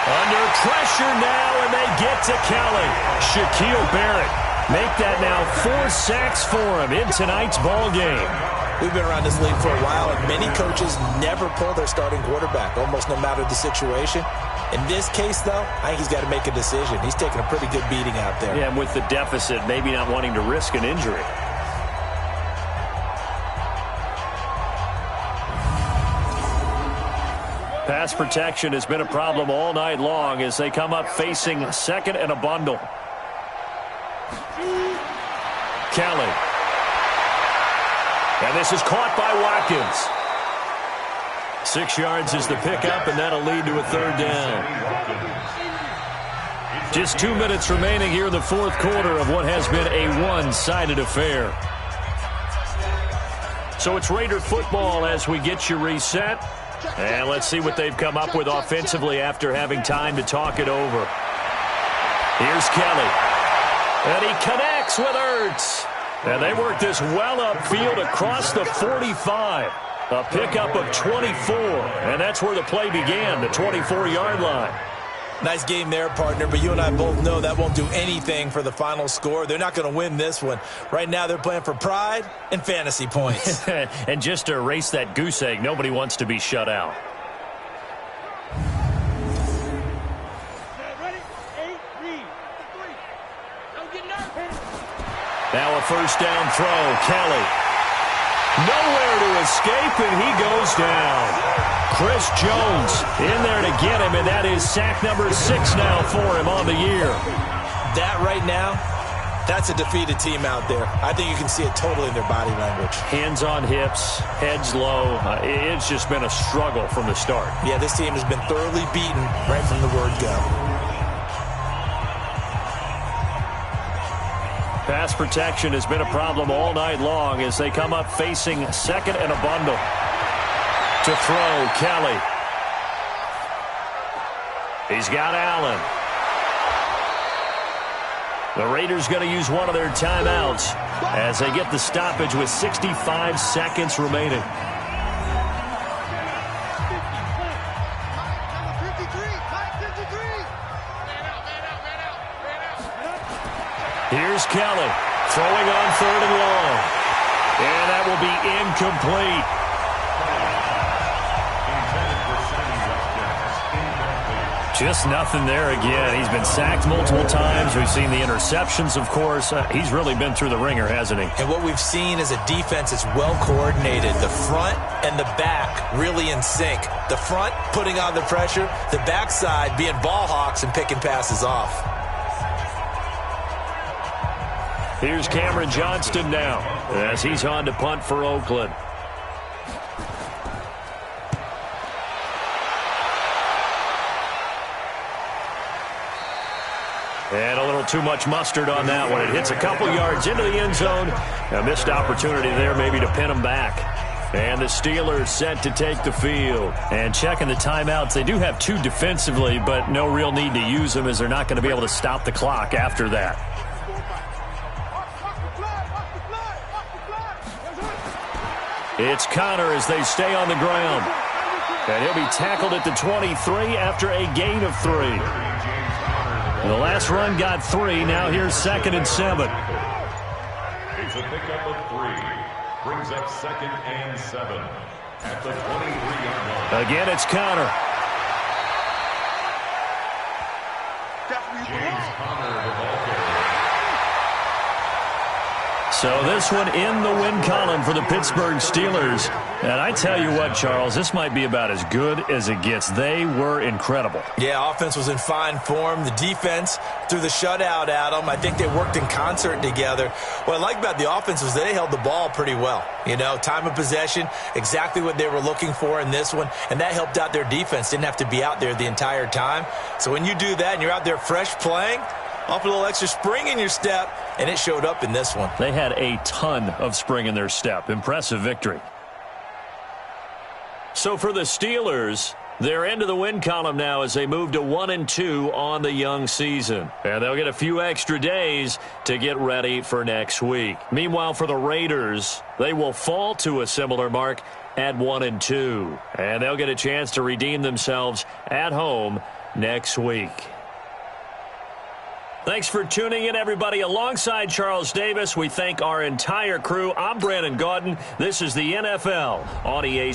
under pressure now, and they get to Kelly. Shaquille Barrett make that now 4 sacks for him in tonight's ball game. We've been around this league for a while, and many coaches never pull their starting quarterback, almost no matter the situation. In this case, though, I think he's got to make a decision. He's taking a pretty good beating out there. Yeah, and with the deficit, maybe not wanting to risk an injury. Pass protection has been a problem all night long as they come up facing second and a bundle. Kelly. And this is caught by Watkins. 6 yards is the pickup, and that'll lead to a third down. Just 2 minutes remaining here in the fourth quarter of what has been a one-sided affair. So it's Raider football as we get you reset. And let's see what they've come up with offensively after having time to talk it over. Here's Kelly. And he connects with Ertz. And they work this well upfield across the 45. A pickup of 24. And that's where the play began, the 24-yard line. Nice game there, partner, but you and I both know that won't do anything for the final score. They're not going to win this one. Right now they're playing for pride and fantasy points. And just to erase that goose egg, nobody wants to be shut out. Now a first down throw, Kelly. Nowhere to escape, and he goes down. Chris Jones in there to get him, and that is sack number 6 now for him on the year. That right now, that's a defeated team out there. I think you can see it totally in their body language. Hands on hips, heads low. It's just been a struggle from the start. Yeah, this team has been thoroughly beaten right from the word go. Pass protection has been a problem all night long as they come up facing second and a bundle. To throw, Kelly. He's got Allen. The Raiders going to use one of their timeouts as they get the stoppage with 65 seconds remaining. Here's Kelly throwing on 3rd and long. And that will be incomplete. Just nothing there again. He's been sacked multiple times. We've seen the interceptions, of course. He's really been through the ringer, hasn't he? And what we've seen is a defense that's well coordinated. The front and the back really in sync. The front putting on the pressure, the backside being ball hawks and picking passes off. Here's Cameron Johnston now as he's on to punt for Oakland. And a little too much mustard on that one. It hits a couple yards into the end zone. A missed opportunity there maybe to pin them back. And the Steelers set to take the field. And checking the timeouts, they do have 2 defensively, but no real need to use them as they're not going to be able to stop the clock after that. It's Connor as they stay on the ground. And he'll be tackled at the 23 after a gain of 3. The last run got 3. Now here's 2nd and 7. It's a pickup of 3. Brings up 2nd and 7 at the 23-yard line. Again, it's Connor. James Conner, the ball carrier. So this one in the win column for the Pittsburgh Steelers. And I tell you what, Charles, this might be about as good as it gets. They were incredible. Yeah, offense was in fine form. The defense threw the shutout at them. I think they worked in concert together. What I like about the offense was they held the ball pretty well. You know, time of possession, exactly what they were looking for in this one. And that helped out their defense. Didn't have to be out there the entire time. So when you do that and you're out there fresh playing, off a little extra spring in your step, and it showed up in this one. They had a ton of spring in their step. Impressive victory. So for the Steelers, they're into the win column now as they move to 1-2 on the young season. And they'll get a few extra days to get ready for next week. Meanwhile, for the Raiders, they will fall to a similar mark at 1-2. And they'll get a chance to redeem themselves at home next week. Thanks for tuning in, everybody. Alongside Charles Davis, we thank our entire crew. I'm Brandon Gaudin. This is the NFL on EA.